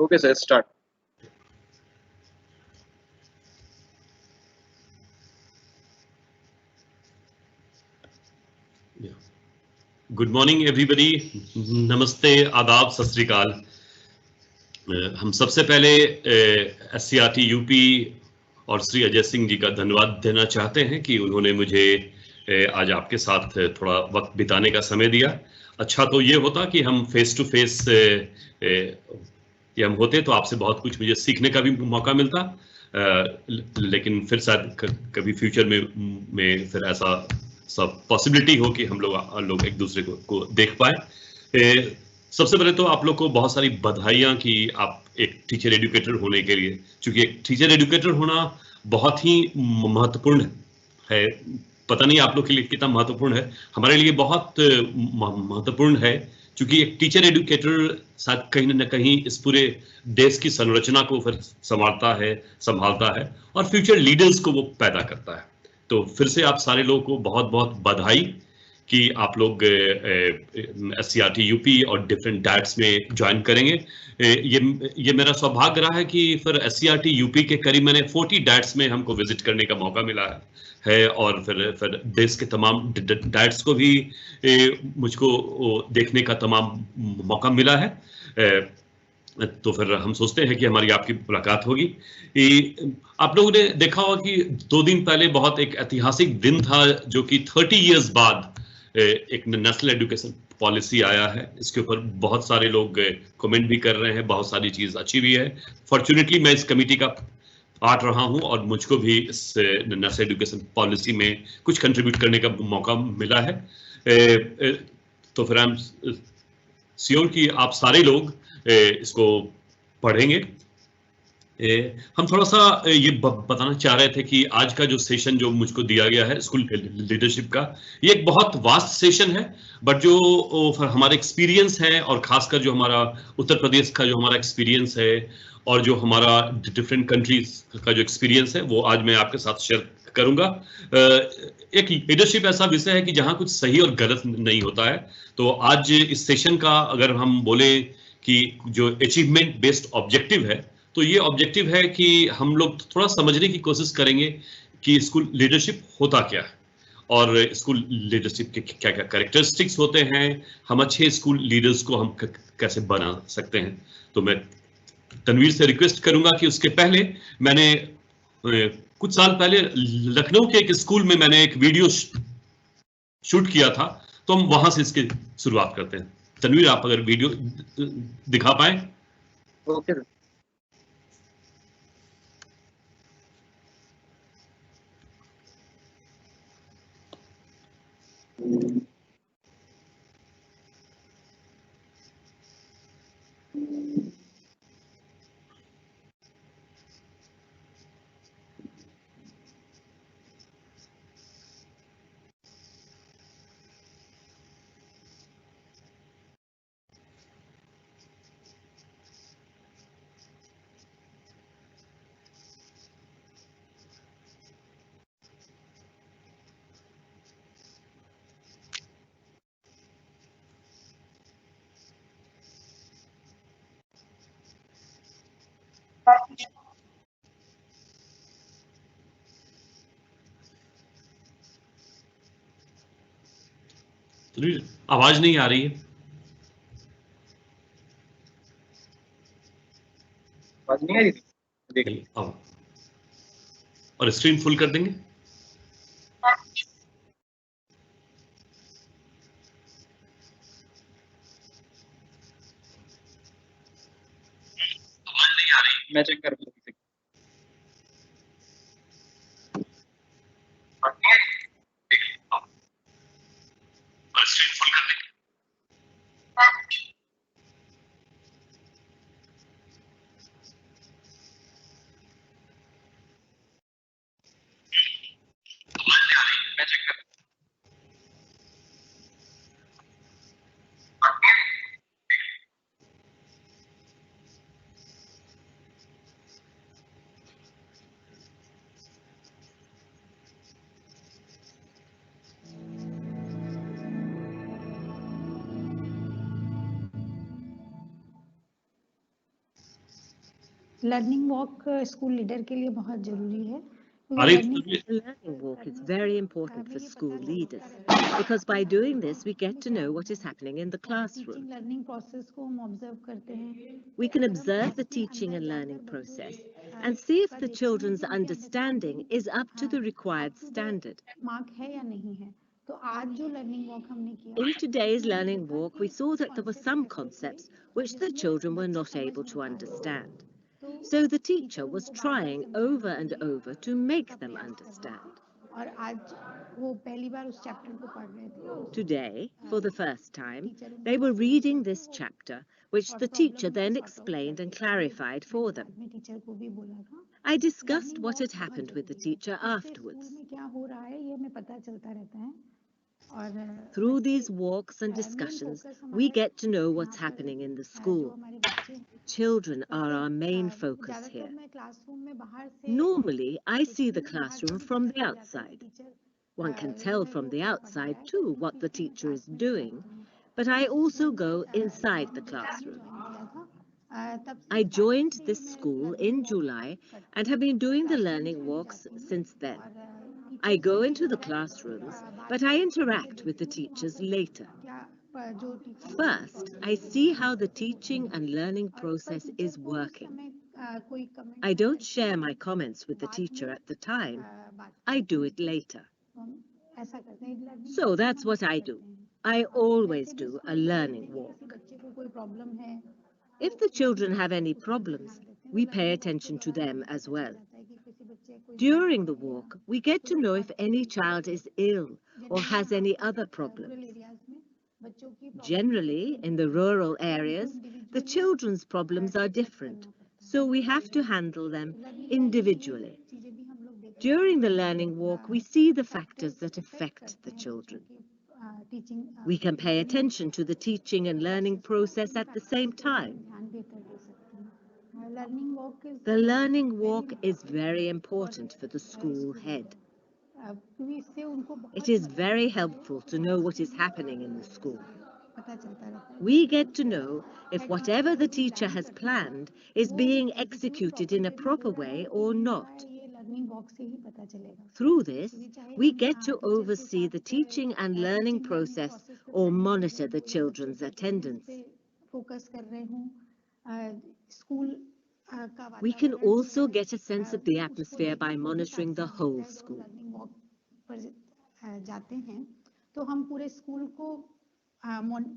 Okay, sir, start. Good morning everybody, नमस्ते, आदाब, सत श्री अकाल। हम सबसे पहले SCRT यूपी और श्री अजय सिंह जी का धन्यवाद देना चाहते हैं कि उन्होंने मुझे आज आपके साथ थोड़ा वक्त बिताने का समय दिया। अच्छा तो ये होता कि हम फेस टू फेस ये हम होते तो आपसे बहुत कुछ मुझे सीखने का भी मौका मिलता, लेकिन फिर शायद कभी फ्यूचर में फिर ऐसा सब पॉसिबिलिटी हो कि हम लोग एक दूसरे को देख पाए। सबसे पहले तो आप लोग को बहुत सारी बधाइयाँ कि आप एक टीचर एजुकेटर होने के लिए, क्योंकि एक टीचर एजुकेटर होना बहुत ही महत्वपूर्ण है। पता नहीं आप लोग के लिए कितना महत्वपूर्ण है, हमारे लिए बहुत महत्वपूर्ण है, क्योंकि एक टीचर एजुकेटर शायद कहीं ना कहीं इस पूरे देश की संरचना को फिर संभालता है और फ्यूचर लीडर्स को वो पैदा करता है। तो फिर से आप सारे लोगों को बहुत बहुत बधाई कि आप लोग SCRT यूपी और डिफरेंट डाइट्स में ज्वाइन करेंगे। ये मेरा सौभाग्य रहा है कि फिर SCRT यूपी के करीब मैंने 40 डाइट्स में हमको विजिट करने का मौका मिला है और फिर देश के तमाम डाइट्स को भी मुझको देखने का तमाम मौका मिला है। तो फिर हम सोचते हैं कि हमारी आपकी मुलाकात होगी। आप लोगों ने देखा होगा कि 2 दिन पहले बहुत एक ऐतिहासिक दिन था, जो कि 30 इयर्स बाद एक नेशनल एजुकेशन पॉलिसी आया है। इसके ऊपर बहुत सारे लोग कमेंट भी कर रहे हैं, बहुत सारी चीज अच्छी भी है। फॉर्चुनेटली मैं इस कमेटी का पार्ट रहा हूं और मुझको भी इस नेशनल एजुकेशन पॉलिसी में कुछ कंट्रीब्यूट करने का मौका मिला है। तो फिर हम श्योर कि आप सारे लोग इसको पढ़ेंगे। हम थोड़ा सा ये बताना चाह रहे थे कि आज का जो सेशन जो मुझको दिया गया है स्कूल लीडरशिप का, ये एक बहुत वास्ट सेशन है, बट जो हमारे एक्सपीरियंस है और खासकर जो हमारा उत्तर प्रदेश का जो हमारा एक्सपीरियंस है और जो हमारा डिफरेंट कंट्रीज का जो एक्सपीरियंस है वो आज मैं आपके साथ शेयर करूंगा। एक लीडरशिप ऐसा विषय है कि जहां कुछ सही और गलत नहीं होता है। तो आज इस सेशन का अगर हम बोले कि जो अचीवमेंट बेस्ड ऑब्जेक्टिव है, तो ये ऑब्जेक्टिव है कि हम लोग थोड़ा समझने की कोशिश करेंगे कि स्कूल लीडरशिप होता क्या है और स्कूल लीडरशिप के क्या क्या कैरेक्टरिस्टिक्स होते हैं, हम अच्छे स्कूल लीडर्स को हम कैसे बना सकते हैं। तो मैं तनवीर से रिक्वेस्ट करूंगा कि उसके पहले मैंने कुछ साल पहले लखनऊ के एक स्कूल में मैंने एक वीडियो शूट किया था, तो हम वहां से इसकी शुरुआत करते हैं। तनवीर, आप अगर वीडियो दिखा पाए। ओके। आवाज नहीं आ रही है। आवाज नहीं आ रही थी? नहीं, और स्क्रीन फुल कर देंगे। आवाज नहीं आ रही, मैं चेक कर लूं। और स्क्रीन फुल कर देंगे। आवाज नहीं आ रही, मैं चेक कर लूं। लर्निंग वॉक स्कूल लीडर के लिए बहुत जरूरी है। A learning walk is very important for school leaders because by doing this we get to know what is happening in the classroom. Learning process को हम ऑब्जर्व करते हैं। We can observe the teaching and learning process and see if the children's understanding is up to the required standard. Mark है या नहीं है। तो आज जो लर्निंग वॉक हमने किया, In today's learning walk, we saw that there were some concepts which the children were not able to understand. So the teacher was trying over and over to make them understand. और आज वो पहली बार उस chapter को पढ़ रहे थे। Today, for the first time, they were reading this chapter, which the teacher then explained and clarified for them. Teacher को भी बोला था। I discussed what had happened with the teacher afterwards. School में क्या हो रहा है ये हमें पता चलता रहता है। और Through these walks and discussions, we get to know what's happening in the school. हमारे बच्चे Children are our main focus here. मैं क्लासरूम में बाहर से Normally, I see the classroom from the outside. One can tell from the outside too what the teacher is doing, but I also go inside the classroom. I joined this school in July and have been doing the learning walks since then. I go into the classrooms, but I interact with the teachers later. First, I see how the teaching and learning process is working. I don't share my comments with the teacher at the time. I do it later. So that's what I do. I always do a learning walk. If the children have any problems, we pay attention to them as well. During the walk, we get to know if any child is ill or has any other problems. Generally, in the rural areas, the children's problems are different, so we have to handle them individually. During the learning walk, we see the factors that affect the children. We can pay attention to the teaching and learning process at the same time. The learning walk is very important for the school head. It is very helpful to know what is happening in the school. We get to know if whatever the teacher has planned is being executed in a proper way or not. Through this, we get to oversee the teaching and learning process or monitor the children's attendance. We can also get a sense of the atmosphere by monitoring the whole school.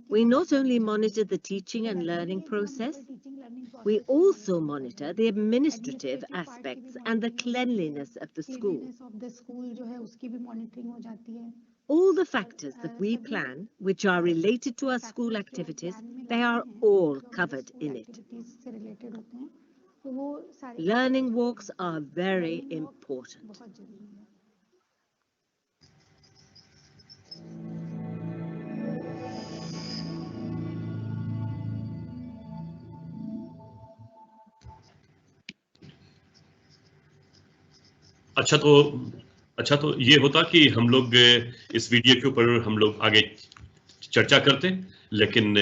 We not only monitor the teaching and learning process, we also monitor the administrative aspects and the cleanliness of the school. All the factors that we plan, which are related to our school activities, they are all covered in it. Learning walks are very important. अच्छा तो ये होता कि हम लोग इस video के ऊपर हम लोग आगे चर्चा करते, लेकिन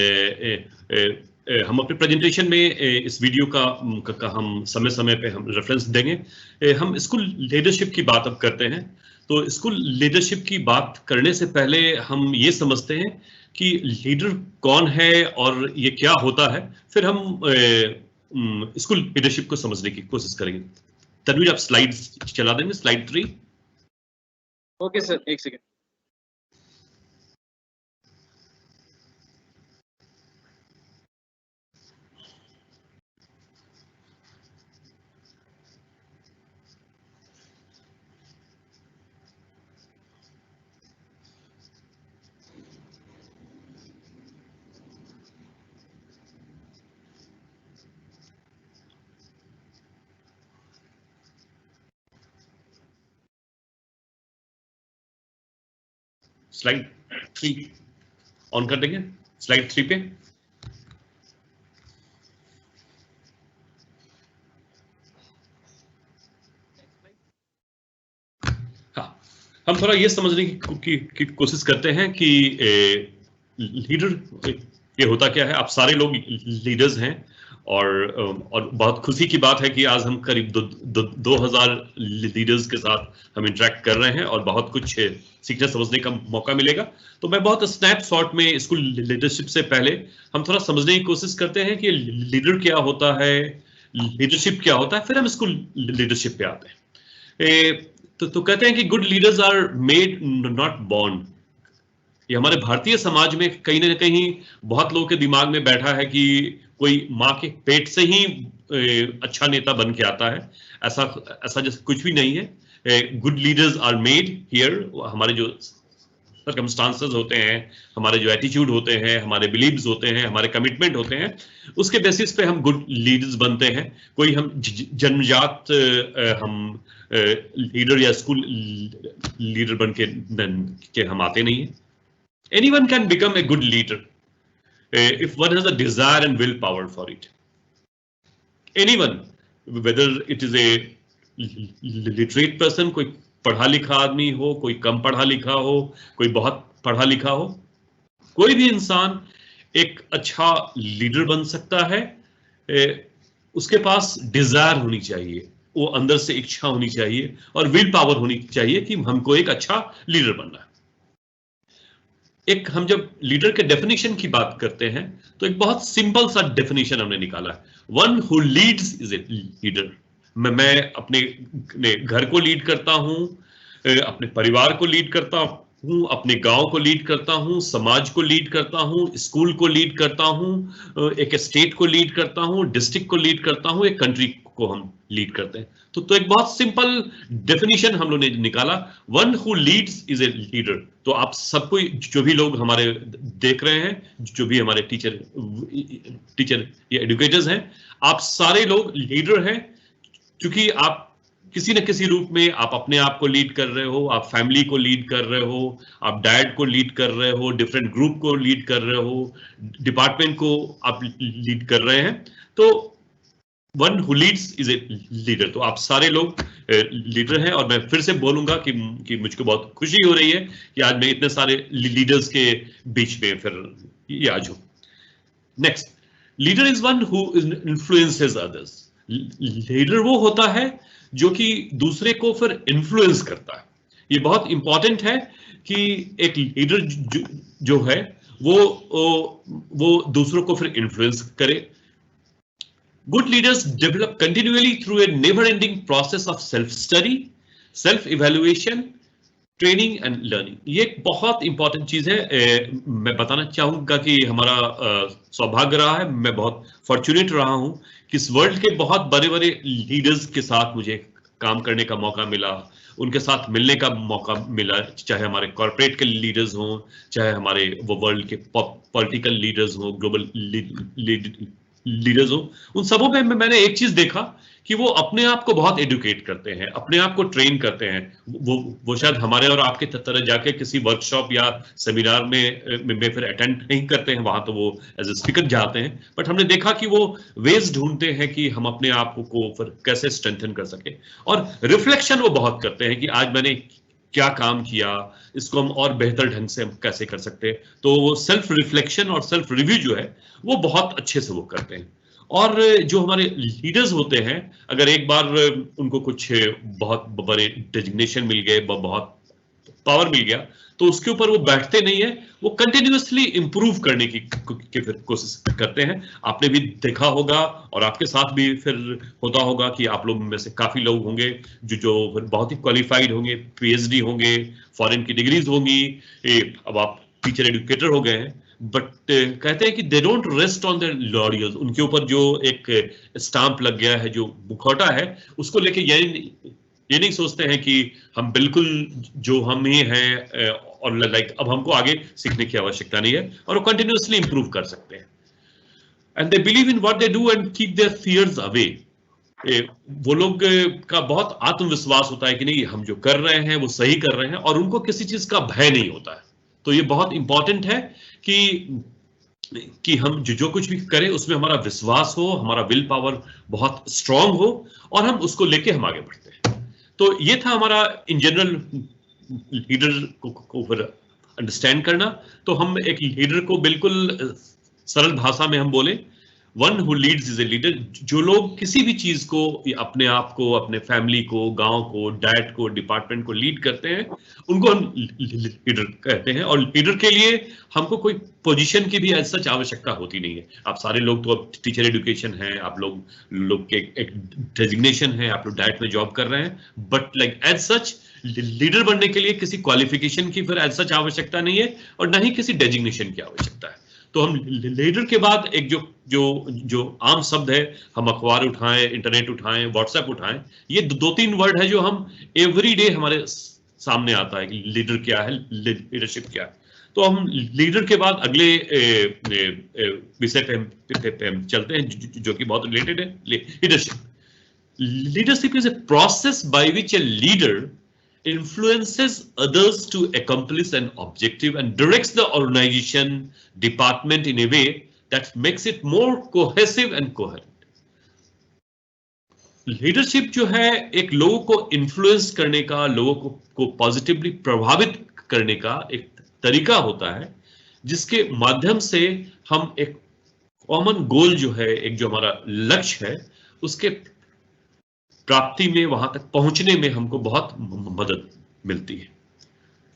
हम अपने प्रेजेंटेशन में इस वीडियो का हम समय पे हम रेफरेंस देंगे। हम स्कूल लीडरशिप की बात अब करते हैं। तो स्कूल लीडरशिप की बात करने से पहले हम ये समझते हैं कि लीडर कौन है और ये क्या होता है, फिर हम स्कूल लीडरशिप को समझने की कोशिश करेंगे। तनवीर, आप स्लाइड चला देंगे, स्लाइड 3। ओके सर, एक सेकेंड। स्लाइड 3 ऑन कर देंगे, स्लाइड 3 पे। हाँ, हम थोड़ा ये समझने की कोशिश करते हैं कि लीडर ये होता क्या है, आप सारे लोग लीडर्स हैं और बहुत खुशी की बात है कि आज हम करीब 2000 लीडर्स के साथ हम इंटरेक्ट कर रहे हैं और बहुत कुछ सीखने समझने का मौका मिलेगा। तो मैं बहुत स्नैपशॉट में स्कूल लीडरशिप से पहले हम थोड़ा समझने की कोशिश करते हैं कि लीडर क्या होता है, लीडरशिप क्या होता है, फिर हम स्कूल लीडरशिप पे आते हैं। तो कहते हैं कि good leaders are made not born. ये हमारे भारतीय समाज में कहीं ना कहीं बहुत लोगों के दिमाग में बैठा है कि कोई माँ के पेट से ही अच्छा नेता बन के आता है। ऐसा जैसे कुछ भी नहीं है। Good leaders are made here. हमारे जो सर्कमस्टांसेस होते हैं, हमारे जो एटीट्यूड होते हैं, हमारे बिलीव्स होते हैं, हमारे कमिटमेंट होते हैं, उसके बेसिस पे हम गुड लीडर्स बनते हैं। कोई हम जन्मजात हम लीडर या स्कूल लीडर बन के हम आते नहीं हैं। Anyone can become a good leader if one has a desire and willpower for it. Anyone, whether it is a literate person, कोई पढ़ा लिखा आदमी हो, कोई कम पढ़ा लिखा हो, कोई बहुत पढ़ा लिखा हो, कोई भी इंसान एक अच्छा लीडर बन सकता है। उसके पास डिजायर होनी चाहिए, वो अंदर से इच्छा होनी चाहिए और विल पावर होनी चाहिए कि हमको एक अच्छा लीडर बनना है। एक हम जब लीडर के डेफिनेशन की बात करते हैं तो एक बहुत सिंपल सा डेफिनेशन हमने निकाला है, one who leads is a leader. मैं अपने घर को लीड करता हूं, अपने परिवार को लीड करता हूं, अपने गांव को लीड करता हूं, समाज को लीड करता हूं, स्कूल को लीड करता हूं, एक स्टेट को लीड करता हूं, डिस्ट्रिक्ट को लीड करता हूं, एक कंट्री को हम लीड करते हैं। तो एक बहुत सिंपल डेफिनेशन हम लोग ने निकाला, one who leads is a leader. तो आप सबको, जो भी लोग हमारे देख रहे हैं, जो भी हमारे टीचर या एडुकेटर्स हैं, आप सारे लोग लीडर हैं, क्योंकि आप किसी न किसी रूप में आप अपने आप को लीड कर रहे हो, आप फैमिली को लीड कर रहे हो, आप डायट को लीड कर रहे हो, डिफरेंट ग्रुप को लीड कर रहे हो, डिपार्टमेंट को आप लीड कर रहे हैं। तो one who leads is a leader. तो आप सारे लोग लीडर हैं और मैं फिर से बोलूंगा कि मुझको बहुत खुशी हो रही है कि आज मैं इतने सारे लीडर्स के बीच में फिर ये आज हूं। Next, leader is one who influences others. Leader वो होता है जो कि दूसरे को फिर इन्फ्लुएंस करता है। ये बहुत इंपॉर्टेंट है कि एक लीडर जो है वो दूसरों को फिर इन्फ्लुएंस करे। Good leaders develop continually through a never-ending process of self-study, self-evaluation, training and learning. ये एक बहुत इंपॉर्टेंट चीज है। मैं बताना चाहूंगा कि हमारा सौभाग्य रहा है, मैं बहुत फॉर्चुनेट रहा हूं कि इस वर्ल्ड के बहुत बड़े-बड़े लीडर्स के साथ मुझे काम करने का मौका मिला, उनके साथ मिलने का मौका मिला, चाहे हमारे कॉर्पोरेट के लीडर्स हों, चाहे हमारे वो वर्ल्ड के पॉलिटिकल लीडर्स हों, ग्लोबल लीडर्स हो। उन सबों में मैंने एक चीज देखा कि वो अपने आप को बहुत एडुकेट करते हैं, अपने आप को ट्रेन करते हैं। वो शायद हमारे और आपके तरह जाके किसी वर्कशॉप या सेमिनार में फिर अटेंड नहीं करते हैं, वहां तो वो एज ए स्पीकर जाते हैं, बट हमने देखा कि वो वेज ढूंढते हैं कि हम अपने आप को फिर कैसे स्ट्रेंथन कर सके। और रिफ्लेक्शन वो बहुत करते हैं कि आज मैंने क्या काम किया, इसको हम और बेहतर ढंग से हम कैसे कर सकते हैं। तो वो सेल्फ रिफ्लेक्शन और सेल्फ रिव्यू जो है वो बहुत अच्छे से वो करते हैं। और जो हमारे लीडर्स होते हैं, अगर एक बार उनको कुछ बहुत बड़े डेजिग्नेशन मिल गए, बहुत पावर मिल गया, तो उसके ऊपर वो बैठते नहीं है, वो कंटिन्यूअसली इंप्रूव करने की फिर कोशिश करते हैं। आपने भी देखा होगा और आपके साथ भी फिर होता होगा कि आप लोग में से काफी लोग होंगे जो बहुत ही क्वालिफाइड होंगे, पीएचडी होंगे, फॉरेन की डिग्रीज होंगी, अब आप टीचर एडुकेटर हो गए हैं, बट कहते हैं कि they don't rest on their laurels. उनके ऊपर जो एक स्टाम्प लग गया है, जो मुखौटा है, उसको लेके ये नहीं सोचते हैं कि हम बिल्कुल जो हम ही हैं और लाइक अब हमको आगे सीखने की आवश्यकता नहीं है, और वो कंटिन्यूअसली इंप्रूव कर सकते हैं। And they believe in what they do and keep their fears away. वो लोग का बहुत आत्मविश्वास होता है कि नहीं, हम जो कर रहे हैं वो सही कर रहे हैं, और उनको किसी चीज का भय नहीं होता है। तो ये बहुत इंपॉर्टेंट है कि हम जो कुछ भी करें उसमें हमारा विश्वास हो, हमारा विल पावर बहुत स्ट्रांग हो, और हम उसको लेके हम आगे बढ़ते हैं। तो ये था हमारा इन जनरल लीडर को फिर अंडरस्टैंड करना। तो हम एक लीडर को बिल्कुल सरल भाषा में हम बोले, one who leads is a leader. जो लोग किसी भी चीज को, अपने आप को, अपने फैमिली को, गांव को, डायट को, डिपार्टमेंट को लीड करते हैं, उनको हम लीडर कहते हैं। और लीडर के लिए हमको कोई पोजीशन की भी ऐसा आवश्यकता होती नहीं है। आप सारे लोग तो अब टीचर एजुकेशन है, आप लोग के एक डेजिग्नेशन है, आप लोग डायट में जॉब कर रहे हैं, but like as such leader बनने के लिए किसी क्वालिफिकेशन की फिर एज सच आवश्यकता नहीं है, और ना ही किसी डेजिग्नेशन की आवश्यकता है। तो हम लीडर के बाद एक जो आम शब्द है, हम अखबार उठाएं, इंटरनेट उठाएं, व्हाट्सएप उठाएं, ये दो तीन वर्ड है जो हम एवरी डे हमारे सामने आता है कि लीडर क्या है, लीडरशिप क्या है। तो हम लीडर के बाद अगले विषय पे हम चलते हैं जो कि बहुत रिलेटेड है, leadership. Leadership is a process by which a leader influences others to accomplish an objective and directs the organization, department in a way that makes it more cohesive and coherent. Leadership जो है एक लोगों को influence करने का, लोगों को positively प्रभावित करने का एक तरीका होता है, जिसके माध्यम से हम एक कॉमन गोल जो है, एक जो हमारा लक्ष्य है, उसके प्राप्ति में, वहां तक पहुंचने में हमको बहुत मदद मिलती है।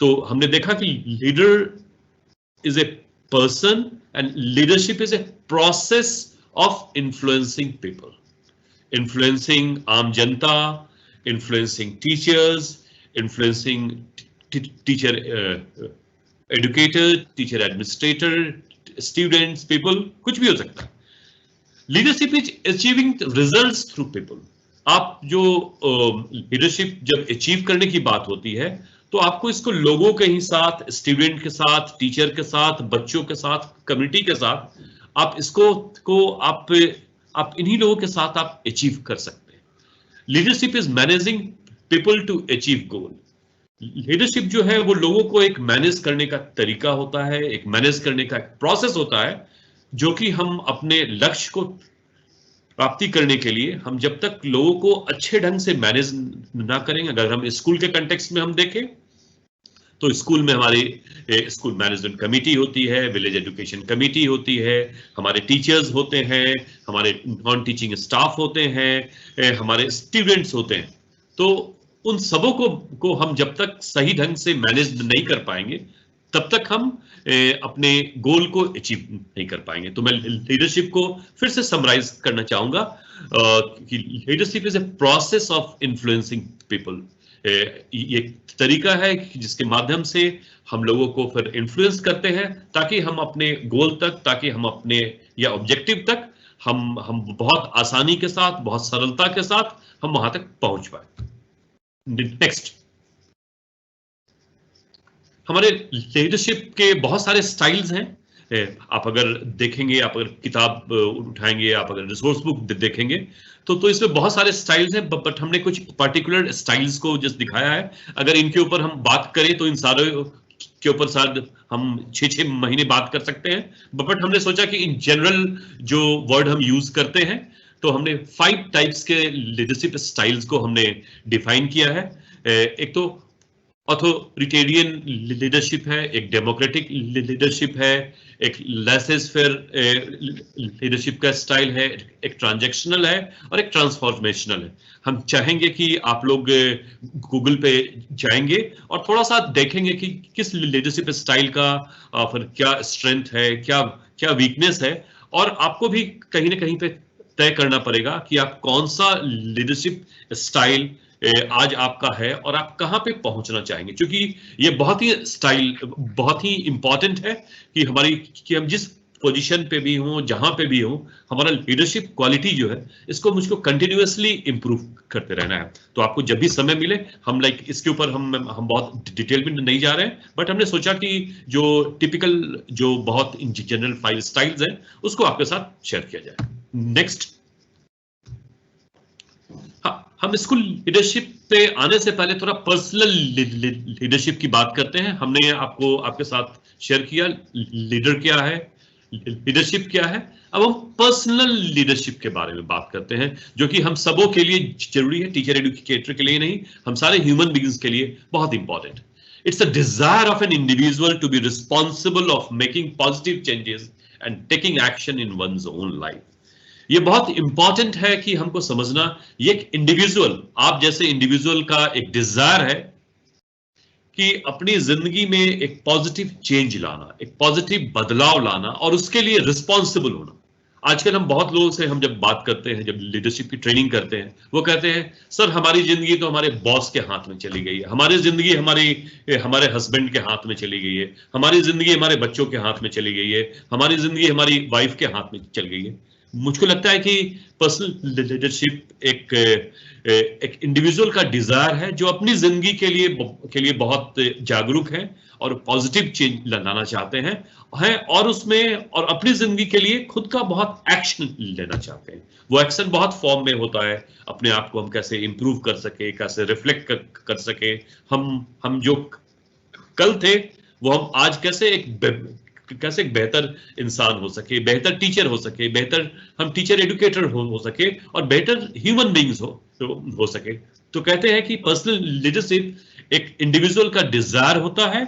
तो हमने देखा कि leader is a person and leadership is a process of influencing people, influencing आम जनता, influencing teachers, influencing teacher educator, teacher administrator, students, people, कुछ भी हो सकता है। Leadership is achieving results through people. आप जो लीडरशिप जब अचीव करने की बात होती है, तो आपको इसको लोगों के ही साथ, स्टूडेंट के साथ, टीचर के साथ, बच्चों के साथ, कम्युनिटी के साथ, आप इसको आप इन्हीं लोगों के साथ आप अचीव कर सकते हैं। Leadership is managing people to achieve goal. Leadership जो है वो लोगों को एक मैनेज करने का तरीका होता है, एक मैनेज करने का एक प्रोसेस होता है, जो कि हम अपने लक्ष्य को प्राप्ति करने के लिए, हम जब तक लोगों को अच्छे ढंग से मैनेज ना करेंगे, अगर हम स्कूल के कंटेक्स्ट में हम देखें तो स्कूल में हमारी स्कूल मैनेजमेंट कमेटी होती है, विलेज एजुकेशन कमेटी होती है, हमारे टीचर्स होते हैं, हमारे नॉन टीचिंग स्टाफ होते हैं, हमारे स्टूडेंट्स होते हैं। तो उन सबों को हम जब तक सही ढंग से मैनेज नहीं कर पाएंगे, तब तक हम अपने गोल को अचीव नहीं कर पाएंगे। तो मैं लीडरशिप को फिर से समराइज करना चाहूंगा कि leadership is a process of influencing people. ये तरीका है जिसके माध्यम से हम लोगों को फिर इन्फ्लुएंस करते हैं, ताकि हम अपने गोल तक, ताकि हम अपने या ऑब्जेक्टिव तक हम बहुत आसानी के साथ, बहुत सरलता के साथ हम वहां तक पहुंच पाए। नेक्स्ट, हमारे लीडरशिप के बहुत सारे स्टाइल्स हैं। आप अगर देखेंगे, आप अगर किताब उठाएंगे, आप अगर रिसोर्स बुक देखेंगे, तो इसमें बहुत सारे स्टाइल्स हैं, बट हमने कुछ पर्टिकुलर स्टाइल्स को जस्ट दिखाया है। अगर इनके ऊपर हम बात करें तो इन सारे के ऊपर शायद हम 6 महीने बात कर सकते हैं, बट हमने सोचा कि इन जनरल जो वर्ड हम यूज करते हैं, तो हमने 5 टाइप्स के लीडरशिप स्टाइल्स को हमने डिफाइन किया है। एक तो ऑथोरिटेरियन लीडरशिप है, एक डेमोक्रेटिक लीडरशिप है, एक लेसेस फेयर लीडरशिप का स्टाइल है, एक ट्रांजैक्शनल है और एक ट्रांसफॉर्मेशनल है। हम चाहेंगे कि आप लोग गूगल पे जाएंगे और थोड़ा सा देखेंगे कि किस लीडरशिप स्टाइल का फिर क्या स्ट्रेंथ है, क्या वीकनेस है, और आपको भी कहीं ना कहीं पे तय करना पड़ेगा कि आप कौन सा लीडरशिप स्टाइल आज आपका है और आप कहां पे पहुंचना चाहेंगे। क्योंकि ये बहुत ही इंपॉर्टेंट है कि हम जिस पोजीशन पे भी हों, जहां पे भी हों, हमारा लीडरशिप क्वालिटी जो है, इसको मुझको कंटिन्यूअसली इंप्रूव करते रहना है। तो आपको जब भी समय मिले, हम इसके ऊपर हम बहुत डिटेल में नहीं जा रहे हैं, बट हमने सोचा कि जो टिपिकल, जो बहुत जनरल 5 स्टाइल्स हैं, उसको आपके साथ शेयर किया जाए। नेक्स्ट, हम स्कूल लीडरशिप पे आने से पहले थोड़ा पर्सनल लीडरशिप की बात करते हैं। हमने आपके साथ शेयर किया लीडर क्या है, लीडरशिप क्या है। अब हम पर्सनल लीडरशिप के बारे में बात करते हैं, जो कि हम सबों के लिए जरूरी है, टीचर एडुकेटर के लिए नहीं, हम सारे ह्यूमन बीइंग्स के लिए बहुत important. It's a desire of an individual to be responsible of making positive changes and taking action in one's own life. ये बहुत इंपॉर्टेंट है कि हमको समझना, ये एक इंडिविजुअल, आप जैसे इंडिविजुअल का एक डिजायर है कि अपनी जिंदगी में एक पॉजिटिव चेंज लाना, एक पॉजिटिव बदलाव लाना और उसके लिए रिस्पॉन्सिबल होना। आजकल हम बहुत लोगों से हम जब बात करते हैं, जब लीडरशिप की ट्रेनिंग करते हैं, वो कहते हैं सर हमारी जिंदगी तो हमारे बॉस के हाथ में चली गई है, हमारी जिंदगी हमारे हस्बैंड के हाथ में चली गई है, हमारी जिंदगी हमारे बच्चों के हाथ में चली गई है, हमारी जिंदगी हमारी वाइफ के हाथ में चल गई है। मुझको लगता है कि पर्सनल लीडरशिप एक इंडिविजुअल का डिजायर है जो अपनी जिंदगी के लिए बहुत जागरूक है और पॉजिटिव चेंज लाना चाहते हैं और उसमें और अपनी जिंदगी के लिए खुद का बहुत एक्शन लेना चाहते हैं। वो एक्शन बहुत फॉर्म में होता है, अपने आप को हम कैसे इंप्रूव कर सके, कैसे रिफ्लेक्ट कर सके, हम जो कल थे वो हम आज कैसे एक बेहतर इंसान हो सके, बेहतर टीचर हो सके, बेहतर हम टीचर एजुकेटर हो सके और बेहतर ह्यूमन बीइंग्स हो सके। तो कहते हैं कि पर्सनल लीडरशिप एक इंडिविजुअल का डिजायर होता है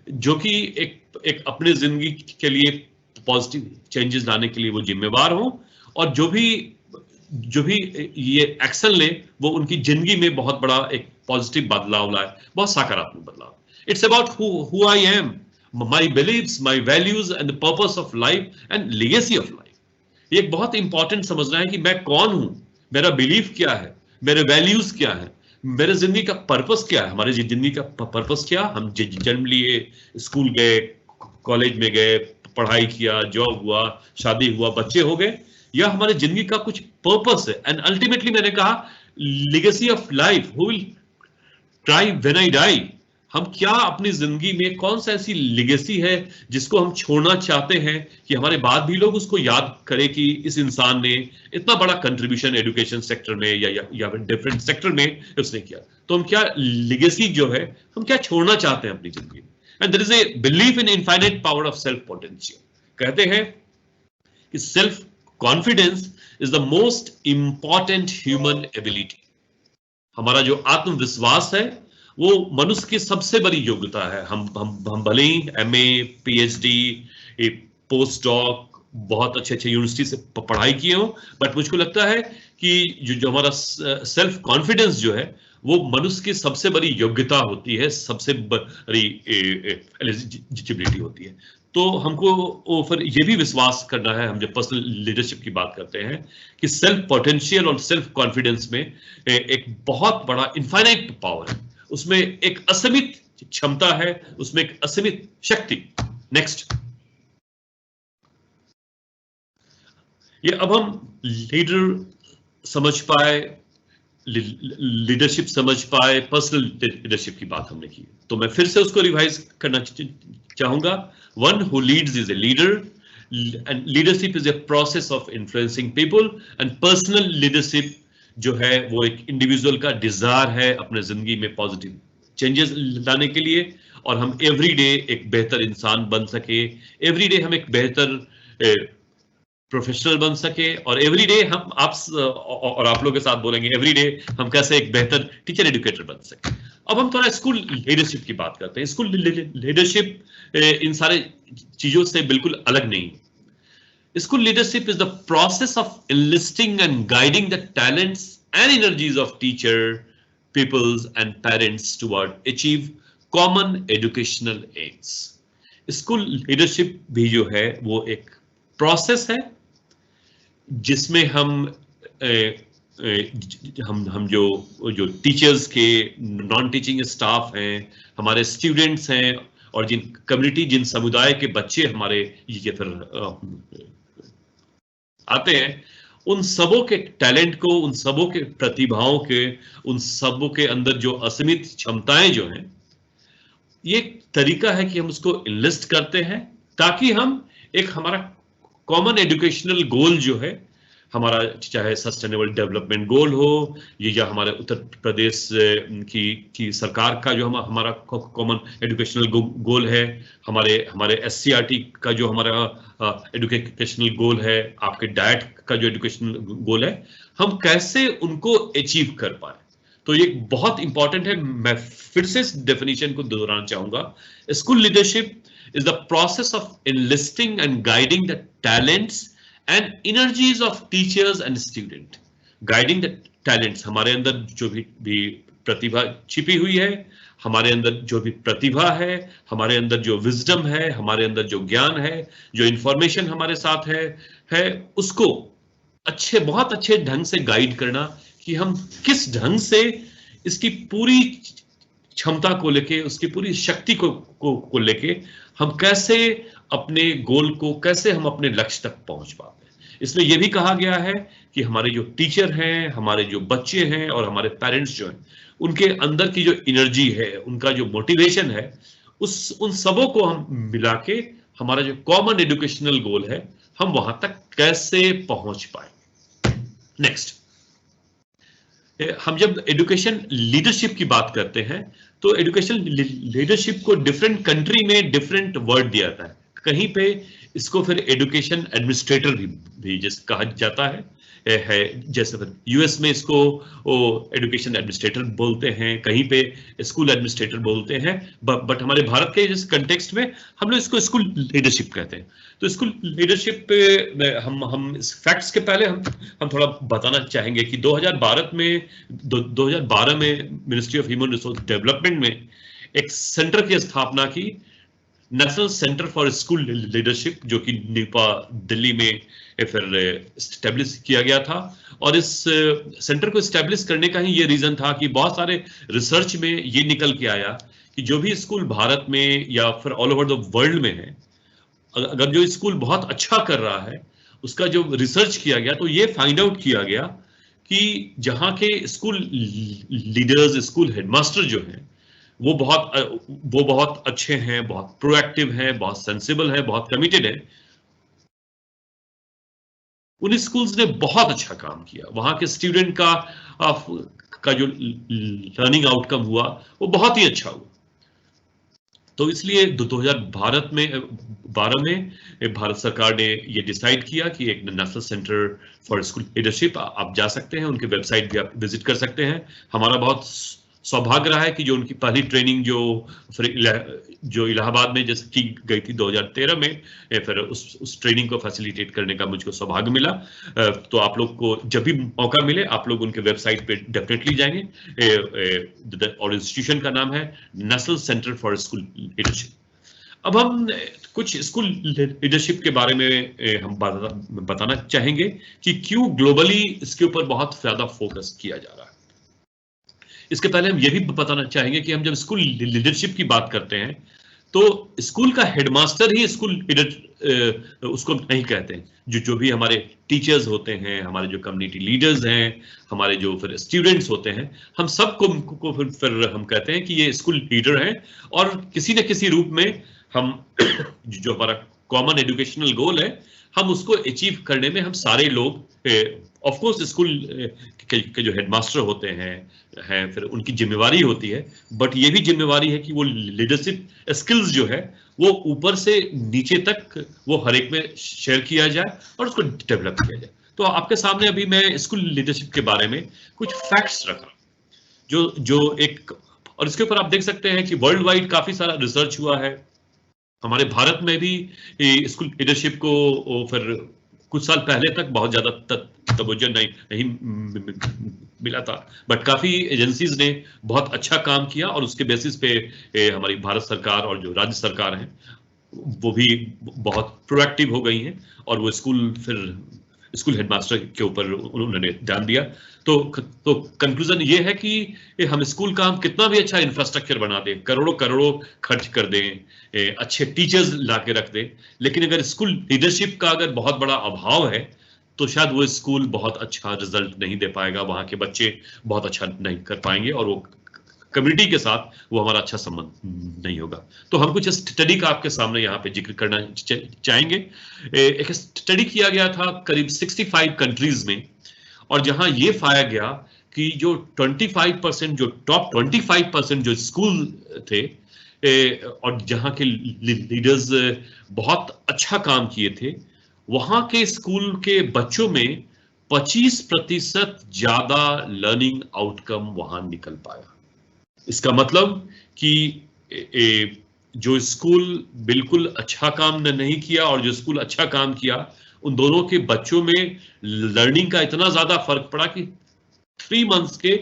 जो कि एक अपने जिंदगी के लिए पॉजिटिव चेंजेस लाने के लिए वो जिम्मेवार हो और जो भी ये एक्शन ले वो उनकी जिंदगी में बहुत बड़ा एक पॉजिटिव बदलाव लाए, बहुत सकारात्मक बदलाव। It's about who I am, my beliefs, my values and the purpose of life and legacy of life. ये एक बहुत इंपॉर्टेंट समझना है कि मैं कौन हूं, मेरा बिलीफ क्या है, मेरे वैल्यूज क्या है, मेरे जिंदगी का पर्पस क्या है, हमारी जिंदगी का पर्पस क्या, हम जन्म लिए, स्कूल गए, कॉलेज में गए, पढ़ाई किया, जॉब हुआ, शादी हुआ, बच्चे हो गए, या हमारी जिंदगी का कुछ पर्पस है। एंड अल्टीमेटली मैंने कहा legacy of life, who will try when I die, हम क्या अपनी जिंदगी में कौन सा ऐसी लेगेसी है जिसको हम छोड़ना चाहते हैं कि हमारे बाद भी लोग उसको याद करें कि इस इंसान ने इतना बड़ा कंट्रीब्यूशन एजुकेशन सेक्टर में या डिफरेंट सेक्टर में उसने किया। तो हम क्या लेगेसी जो है हम क्या छोड़ना चाहते हैं अपनी जिंदगी में। And there is a belief in infinite power of self potential. कहते हैं कि self confidence is the most important human ability. हमारा जो आत्मविश्वास है वो मनुष्य की सबसे बड़ी योग्यता है। हम भले ही MA, PhD, पोस्ट डॉक, बहुत अच्छे यूनिवर्सिटी से पढ़ाई किए हो, बट मुझको लगता है कि जो हमारा सेल्फ कॉन्फिडेंस जो है वो मनुष्य की सबसे बड़ी योग्यता होती है, सबसे बड़ी एलिजिबिलिटी होती है। तो हमको फिर ये भी विश्वास करना है, हम जब पर्सनल लीडरशिप की बात करते हैं, कि सेल्फ पोटेंशियल और सेल्फ कॉन्फिडेंस में एक बहुत बड़ा इनफाइनाइट पावर है, उसमें एक असीमित क्षमता है, उसमें एक असीमित शक्ति। नेक्स्ट, ये अब हम लीडर समझ पाए, लीडरशिप समझ पाए, पर्सनल लीडरशिप की बात हमने की, तो मैं फिर से उसको रिवाइज करना चाहूंगा। One who leads is a leader, and leadership is a process of influencing people, and personal leadership जो है वो एक इंडिविजुअल का डिजायर है अपने जिंदगी में पॉजिटिव चेंजेस लाने के लिए, और हम एवरी डे एक बेहतर इंसान बन सके, एवरी डे हम एक बेहतर प्रोफेशनल बन सके, और एवरी डे हम आप लोगों के साथ बोलेंगे एवरी डे हम कैसे एक बेहतर टीचर एजुकेटर बन सके। अब हम थोड़ा स्कूल लीडरशिप की बात करते हैं। स्कूल लीडरशिप इन सारे चीजों से बिल्कुल अलग नहीं है। School leadership is the process of enlisting and guiding the talents and energies of teacher, pupils and parents toward achieve common educational aims. School leadership भी जो है वो एक process है जिसमें हम जो टीचर्स के नॉन टीचिंग स्टाफ हैं, हमारे स्टूडेंट्स हैं, और जिन कम्युनिटी, जिन समुदाय के बच्चे हमारे ये फिर आते हैं, उन सबों के टैलेंट को, उन सबों के प्रतिभाओं के, उन सबों के अंदर जो असीमित क्षमताएं जो हैं, ये एक तरीका है कि हम उसको इनलिस्ट करते हैं ताकि हम एक हमारा कॉमन एजुकेशनल गोल जो है, हमारा चाहे सस्टेनेबल डेवलपमेंट गोल हो, ये या हमारे उत्तर प्रदेश की सरकार का जो हमारा कॉमन एजुकेशनल गोल है, हमारे SCRT का जो हमारा एजुकेशनल गोल है, आपके डाइट का जो एजुकेशनल गोल है, हम कैसे उनको अचीव कर पाए। तो ये बहुत इंपॉर्टेंट है। मैं फिर से इस डेफिनेशन को दोहराना चाहूंगा। School leadership is the process of enlisting and guiding the talents and energies of teachers and student. Guiding the talents, हमारे अंदर जो भी प्रतिभा छिपी हुई है, हमारे अंदर जो भी प्रतिभा है, हमारे अंदर जो विजडम है, हमारे अंदर जो ज्ञान है, जो इंफॉर्मेशन हमारे साथ है उसको बहुत अच्छे ढंग से गाइड करना कि हम किस ढंग से इसकी पूरी क्षमता को लेके, उसकी पूरी शक्ति को लेके हम कैसे अपने गोल को, कैसे हम अपने लक्ष्य तक पहुंच पाते हैं। इसमें यह भी कहा गया है कि हमारे जो टीचर हैं, हमारे जो बच्चे हैं और हमारे पेरेंट्स जो हैं, उनके अंदर की जो एनर्जी है, उनका जो मोटिवेशन है, उन सबों को हम मिला के हमारा जो कॉमन एजुकेशनल गोल है, हम वहां तक कैसे पहुंच पाए। नेक्स्ट, हम जब एजुकेशन लीडरशिप की बात करते हैं तो एजुकेशन लीडरशिप को डिफरेंट कंट्री में डिफरेंट वर्ड दिया जाता है। कहीं पे इसको फिर एजुकेशन एडमिनिस्ट्रेटर भी जैसे कहा जाता है, जैसे फिर यूएस में इसको एजुकेशन एडमिनिस्ट्रेटर बोलते हैं, कहीं पे स्कूल एडमिनिस्ट्रेटर बोलते हैं, बट हमारे भारत के जिस कंटेक्स्ट में हम लोग इसको स्कूल लीडरशिप कहते हैं। तो स्कूल लीडरशिप पे हम इस फैक्ट्स के पहले हम थोड़ा बताना चाहेंगे कि 2012 में ministry of human resource development में एक सेंटर की स्थापना की, national centre for school leadership, जो कि नीपा दिल्ली में फिर एस्टेब्लिश किया गया था। और इस सेंटर को एस्टेब्लिश करने का ही ये रीजन था कि बहुत सारे रिसर्च में ये निकल के आया कि जो भी स्कूल भारत में या फिर ऑल ओवर द वर्ल्ड में है, अगर जो स्कूल बहुत अच्छा कर रहा है, उसका जो रिसर्च किया गया तो ये फाइंड आउट किया गया कि जहाँ के स्कूल लीडर्स, स्कूल हेडमास्टर जो हैं, वो बहुत अच्छे हैं, बहुत प्रोएक्टिव हैं, बहुत सेंसिबल हैं, बहुत कमिटेड हैं। उन स्कूल्स ने बहुत अच्छा काम किया, वहां के स्टूडेंट का जो लर्निंग आउटकम हुआ वो बहुत ही अच्छा हुआ। तो इसलिए 2012 में भारत सरकार ने ये डिसाइड किया कि एक national centre for school leadership, आप जा सकते हैं, उनके वेबसाइट भी आप विजिट कर सकते हैं। हमारा बहुत सौभाग्य रहा है कि जो उनकी पहली ट्रेनिंग जो इलाहाबाद में जैसे की गई थी 2013 में, फिर उस ट्रेनिंग को फैसिलिटेट करने का मुझको सौभाग्य मिला। तो आप लोग को जब भी मौका मिले आप लोग उनके वेबसाइट पे डेफिनेटली जाएंगे। और इंस्टीट्यूशन का नाम है national centre for school leadership. अब हम कुछ स्कूल लीडरशिप के बारे में हम बताना चाहेंगे कि क्यों ग्लोबली इसके ऊपर बहुत ज्यादा फोकस किया जा रहा है। इसके पहले हम ये भी बताना चाहेंगे कि हम जब स्कूल लीडरशिप की बात करते हैं तो स्कूल का हेडमास्टर ही स्कूल लीडर उसको नहीं कहते हैं। जो भी हमारे टीचर्स होते हैं, हमारे जो कम्युनिटी लीडर्स हैं, हमारे जो फिर स्टूडेंट्स होते हैं, हम सबको फिर हम कहते हैं कि ये स्कूल लीडर हैं। और किसी न किसी रूप में हम जो हमारा कॉमन एजुकेशनल गोल है, हम उसको अचीव करने में हम सारे लोग, ऑफ कोर्स स्कूल के जो हेडमास्टर होते हैं फिर उनकी जिम्मेवारी होती है, बट ये भी जिम्मेवारी है कि वो लीडरशिप स्किल्स जो है वो ऊपर से नीचे तक वो हर एक में शेयर किया जाए और उसको डेवलप किया जाए। तो आपके सामने अभी मैं स्कूल लीडरशिप के बारे में कुछ फैक्ट्स रखा जो एक, और इसके ऊपर आप देख सकते हैं कि वर्ल्ड वाइड काफी सारा रिसर्च हुआ है। हमारे भारत में भी स्कूल लीडरशिप को फिर कुछ साल पहले तक बहुत ज्यादा तवज्जो नहीं मिला था, बट काफी एजेंसीज ने बहुत अच्छा काम किया और उसके बेसिस पे हमारी भारत सरकार और जो राज्य सरकार हैं वो भी बहुत प्रोएक्टिव हो गई हैं और वो स्कूल हेडमास्टर के ऊपर उन्होंने ध्यान दिया। तो कंक्लूजन ये है कि हम स्कूल का हम कितना भी अच्छा इंफ्रास्ट्रक्चर बना दें, करोड़ों खर्च कर दें, अच्छे टीचर्स ला के रख दें, लेकिन अगर स्कूल लीडरशिप का अगर बहुत बड़ा अभाव है तो शायद वो स्कूल बहुत अच्छा रिजल्ट नहीं दे पाएगा, वहाँ के बच्चे बहुत अच्छा नहीं कर पाएंगे और वो कम्युनिटी के साथ वो हमारा अच्छा संबंध नहीं होगा। तो हम कुछ स्टडी का आपके सामने यहाँ पे जिक्र करना चाहेंगे। एक स्टडी किया गया था करीब 65 कंट्रीज में, और जहां ये पाया गया कि जो 25% जो टॉप 25% जो स्कूल थे और जहां के लीडर्स बहुत अच्छा काम किए थे, वहां के स्कूल के बच्चों में 25% ज्यादा लर्निंग आउटकम वहां निकल पाया। इसका मतलब कि जो स्कूल बिल्कुल अच्छा काम नहीं किया और जो स्कूल अच्छा काम किया, उन दोनों के बच्चों में लर्निंग का इतना ज्यादा फर्क पड़ा कि 3 months के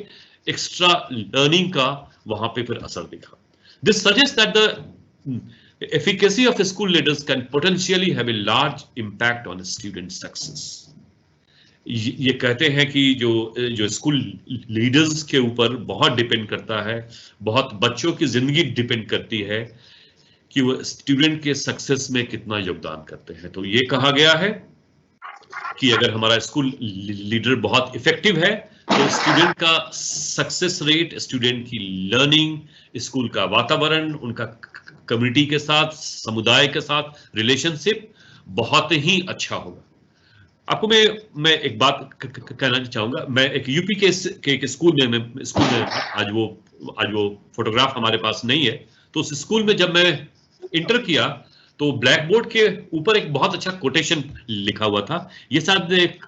एक्स्ट्रा लर्निंग का वहां पे फिर असर दिखा। This suggest that the efficacy of school leaders can potentially have a large impact on student success. ये कहते हैं कि जो स्कूल लीडर्स के ऊपर बहुत डिपेंड करता है, बहुत बच्चों की जिंदगी डिपेंड करती है कि वो स्टूडेंट के सक्सेस में कितना योगदान करते हैं। तो ये कहा गया है कि अगर हमारा स्कूल लीडर बहुत इफेक्टिव है तो स्टूडेंट का सक्सेस रेट, स्टूडेंट की लर्निंग, स्कूल का वातावरण, उनका कम्युनिटी के साथ, समुदाय के साथ रिलेशनशिप बहुत ही अच्छा होगा। आपको मैं एक बात कहना चाहूंगा। मैं एक यूपी के स्कूल में आज वो फोटोग्राफ हमारे पास नहीं है, तो उस स्कूल में जब मैं इंटर किया तो ब्लैक बोर्ड के ऊपर एक बहुत अच्छा कोटेशन लिखा हुआ था। ये शायद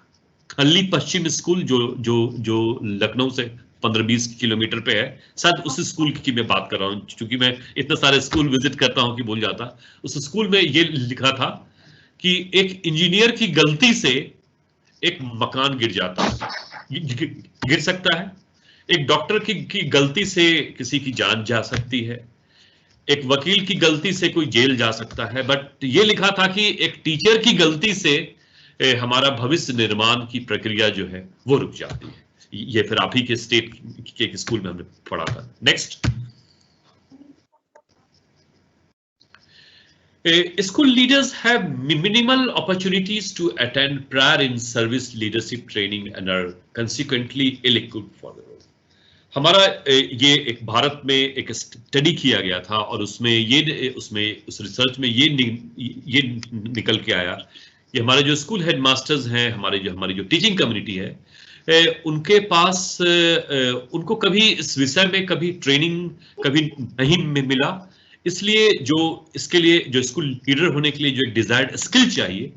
खल्ली पश्चिम स्कूल जो लखनऊ से 15-20 किलोमीटर पे है, शायद उस स्कूल की मैं बात कर रहा हूँ, क्योंकि मैं इतने सारे स्कूल विजिट करता हूँ कि भूल जाता। उस स्कूल में ये लिखा था कि एक इंजीनियर की गलती से एक मकान गिर जाता है, गिर सकता है। एक डॉक्टर की गलती से किसी की जान जा सकती है, एक वकील की गलती से कोई जेल जा सकता है, बट ये लिखा था कि एक टीचर की गलती से हमारा भविष्य निर्माण की प्रक्रिया जो है वो रुक जाती है। ये फिर आप ही के स्टेट के स्कूल में हमने पढ़ा था। Next, school leaders have minimal opportunities to attend prior in service leadership training and are consequently ill-equipped for the role. हमारा ये एक भारत में एक स्टडी किया गया था और उस रिसर्च में ये निकल के आया कि हमारे जो स्कूल हेड मास्टर्स हैं, हमारी जो टीचिंग कम्युनिटी है, उनके पास उनको कभी इस विषय में कभी ट्रेनिंग कभी नहीं मिला। इसलिए इसके लिए जो स्कूल लीडर होने के लिए जो डिजायर्ड स्किल चाहिए,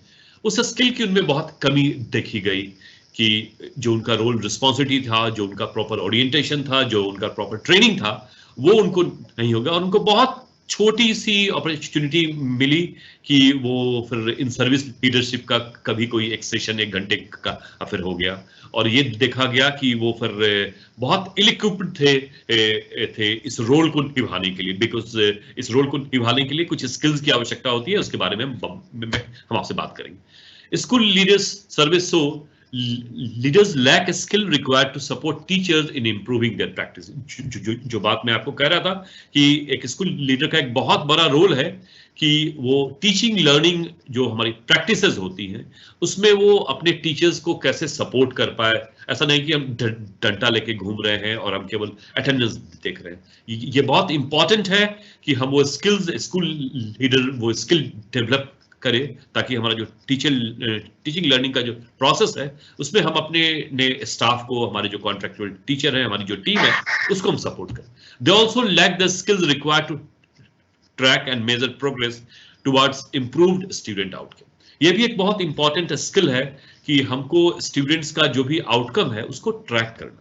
उस स्किल की उनमें बहुत कमी देखी गई कि जो उनका रोल रिस्पॉन्सिबिलिटी था, जो उनका प्रॉपर ओरिएंटेशन था, जो उनका प्रॉपर ट्रेनिंग था, वो उनको नहीं होगा। और उनको बहुत छोटी सी अपॉर्चुनिटी मिली कि वो फिर इन सर्विस लीडरशिप का कभी कोई एक सेशन 1 घंटे का फिर हो गया, और ये देखा गया कि वो फिर बहुत इल इक्विप्ड थे इस रोल को निभाने के लिए, बिकॉज इस रोल को निभाने के लिए कुछ स्किल्स की आवश्यकता होती है। उसके बारे में हम आपसे बात करेंगे। School leaders service, so leaders lack skill required to support teachers in improving their practice. जो बात मैं आपको कह रहा था कि एक स्कूल लीडर का एक बहुत बड़ा रोल है कि वो टीचिंग लर्निंग जो हमारी प्रैक्टिसेस होती हैं उसमें वो अपने टीचर्स को कैसे सपोर्ट कर पाए। ऐसा नहीं कि हम डंडा लेके घूम रहे हैं और हम केवल अटेंडेंस देख रहे हैं। ये बहुत इंपॉर्टेंट है कि हम वो स्किल्स, स्कूल लीडर वो स्किल डेवलप करे ताकि हमारा जो टीचिंग लर्निंग का जो प्रोसेस है उसमें हम अपने स्टाफ को, हमारे जो कॉन्ट्रैक्चुअल टीचर है, हमारी जो टीम है, उसको हम सपोर्ट करें। They also lack the skills required to track and measure progress towards improved student outcome. ये भी एक बहुत इंपॉर्टेंट स्किल है कि हमको स्टूडेंट्स का जो भी आउटकम है उसको ट्रैक करना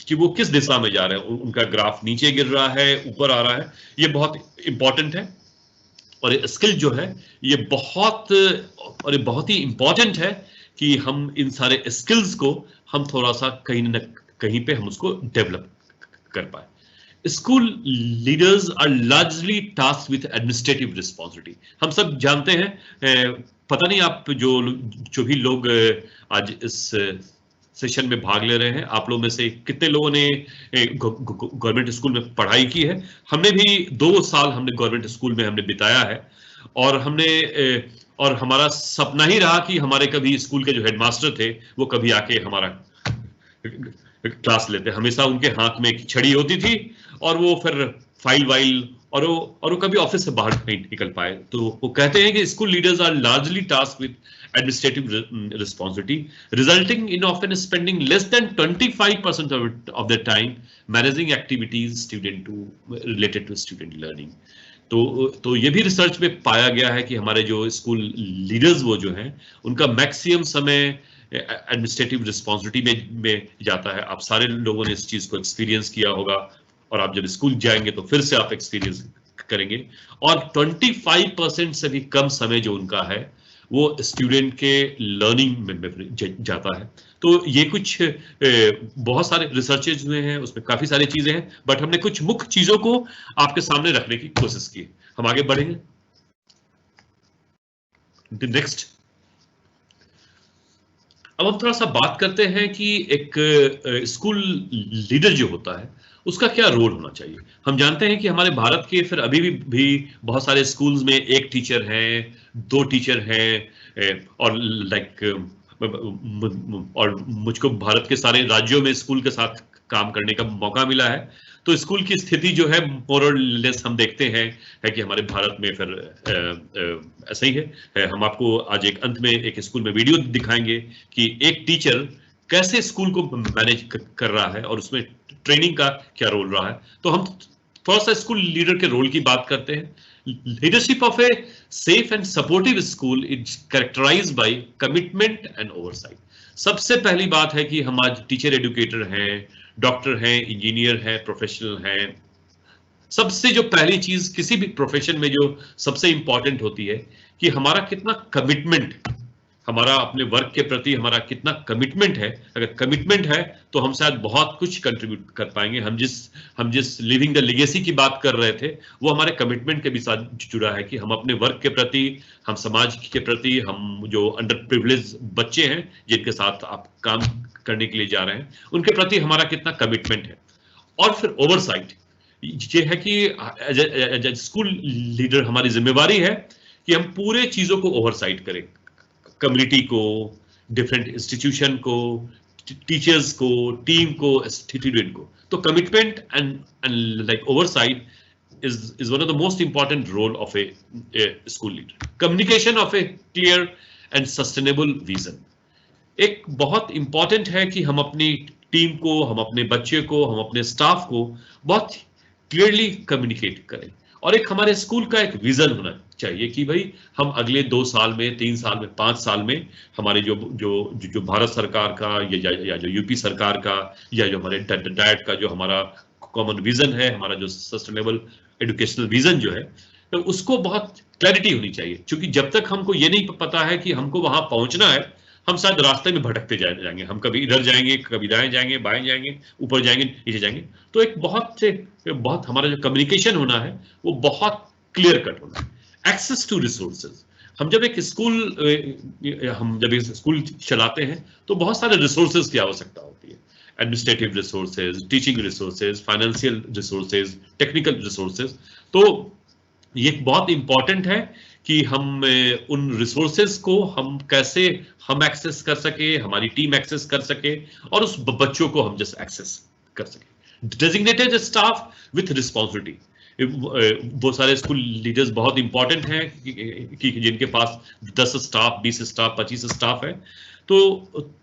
कि वो किस दिशा में जा रहे हैं, उनका ग्राफ नीचे गिर रहा है, ऊपर आ रहा है। ये बहुत इंपॉर्टेंट है और ये स्किल जो है ये बहुत ही इंपॉर्टेंट है कि हम इन सारे स्किल्स को हम थोड़ा सा कहीं न कहीं पे हम उसको डेवलप कर पाए। School leaders are largely tasked with administrative responsibility. हम सब जानते हैं, पता नहीं आप जो भी लोग आज इस सेशन में भाग ले रहे हैं, आप लोग में से कितने लोगों ने गवर्नमेंट स्कूल में पढ़ाई की है। हमने भी 2 साल हमने गवर्नमेंट स्कूल में हमने बिताया है और हमारा सपना ही रहा कि हमारे कभी स्कूल के जो हेडमास्टर थे वो कभी आके हमारा क्लास लेते। हमेशा उनके हाथ में एक छड़ी होती थी और वो फिर फाइल और वो कभी ऑफिस से बाहर नहीं निकल पाए। तो वो कहते हैं कि school leaders are largely tasked with administrative responsibility, resulting in often spending less than 25% of their time managing activities related to student learning. तो ये भी रिसर्च में पाया गया है कि हमारे जो स्कूल लीडर्स वो जो हैं उनका मैक्सिमम समय एडमिनिस्ट्रेटिव रिस्पॉन्सिबिलिटी में जाता है। आप सारे लोगों ने इस चीज को एक्सपीरियंस किया होगा और आप जब स्कूल जाएंगे तो फिर से आप एक्सपीरियंस करेंगे। और 25% से भी कम समय जो उनका है वो स्टूडेंट के लर्निंग में जाता है। तो ये कुछ बहुत सारे रिसर्चेज हुए हैं, उसमें काफी सारी चीजें हैं, बट हमने कुछ मुख्य चीजों को आपके सामने रखने की कोशिश की। हम आगे बढ़ेंगे। नेक्स्ट, अब हम थोड़ा सा बात करते हैं कि एक स्कूल लीडर जो होता है उसका क्या रोल होना चाहिए। हम जानते हैं कि हमारे भारत के फिर अभी भी बहुत सारे स्कूल्स में एक टीचर हैं, 2 टीचर हैं, और और मुझको भारत के सारे राज्यों में स्कूल के साथ काम करने का मौका मिला है। तो स्कूल की स्थिति जो है मोर और लेस हम देखते हैं है कि हमारे भारत में फिर ऐसा ही है। हम आपको आज एक अंत में एक स्कूल में वीडियो दिखाएंगे कि एक टीचर कैसे स्कूल को मैनेज कर रहा है और उसमें ट्रेनिंग का क्या रोल रहा है। तो हम थोड़ा सा स्कूल लीडर के रोल की बात करते हैं। Leadership of a safe and supportive school is characterised by commitment and oversight. सबसे पहली बात है कि हम आज टीचर एजुकेटर हैं, डॉक्टर हैं, इंजीनियर हैं, प्रोफेशनल हैं। सबसे जो पहली चीज किसी भी प्रोफेशन में जो सबसे इंपॉर्टेंट होती है कि हमारा कितना कमिटमेंट, हमारा अपने वर्क के प्रति हमारा कितना कमिटमेंट है। अगर कमिटमेंट है तो हम शायद बहुत कुछ कंट्रीब्यूट कर पाएंगे। हम जिस लिविंग द लेगेसी की बात कर रहे थे वो हमारे कमिटमेंट के भी साथ जुड़ा है कि हम अपने वर्क के प्रति, हम समाज के प्रति, हम जो अंडर प्रिविलेज बच्चे हैं जिनके साथ आप काम करने के लिए जा रहे हैं उनके प्रति हमारा कितना कमिटमेंट है। और फिर ओवरसाइट ये है कि एज ए स्कूल लीडर हमारी जिम्मेवारी है कि हम पूरे चीजों को ओवरसाइट करें, कम्युनिटी को, डिफरेंट इंस्टीट्यूशन को, टीचर्स को, टीम को, स्टूडेंट को। तो commitment and like oversight is one of the most important role of a school leader. Communication of a clear and sustainable vision. एक बहुत इंपॉर्टेंट है कि हम अपनी टीम को, हम अपने बच्चे को, हम अपने स्टाफ को बहुत क्लियरली कम्युनिकेट करें। और एक हमारे स्कूल का एक विजन होना चाहिए कि भाई हम अगले 2 साल में, 3 साल में, 5 साल में हमारे जो भारत सरकार का या जो यूपी सरकार का या जो हमारे डाइट का जो हमारा कॉमन विजन है, हमारा जो सस्टेनेबल एजुकेशनल विजन जो है, तो उसको बहुत क्लैरिटी होनी चाहिए। क्योंकि जब तक हमको ये नहीं पता है कि हमको वहां पहुंचना है, हम शायद रास्ते में भटकते जाएंगे। हम कभी इधर जाएंगे, कभी दाएं जाएंगे, बाएं जाएंगे, ऊपर जाएंगे, नीचे जाएंगे। तो एक बहुत हमारा जो कम्युनिकेशन होना है वो बहुत क्लियर कट होना है। एक्सेस टू रिसोर्सेज, हम जब एक स्कूल चलाते हैं तो बहुत सारे रिसोर्सेज की आवश्यकता होती है। Administrative resources, teaching resources, financial resources, technical resources. तो ये बहुत इंपॉर्टेंट है कि हम उन रिसोर्सेज को हम कैसे हम एक्सेस कर सके, हमारी टीम एक्सेस कर सके और उस बच्चों को हम जस्ट एक्सेस कर सके। डेजिग्नेटेड स्टाफ विथ रिस्पॉन्सिबिलिटी, वो सारे स्कूल लीडर्स बहुत इंपॉर्टेंट हैं कि जिनके पास 10 स्टाफ, 20 स्टाफ, 25 स्टाफ है। तो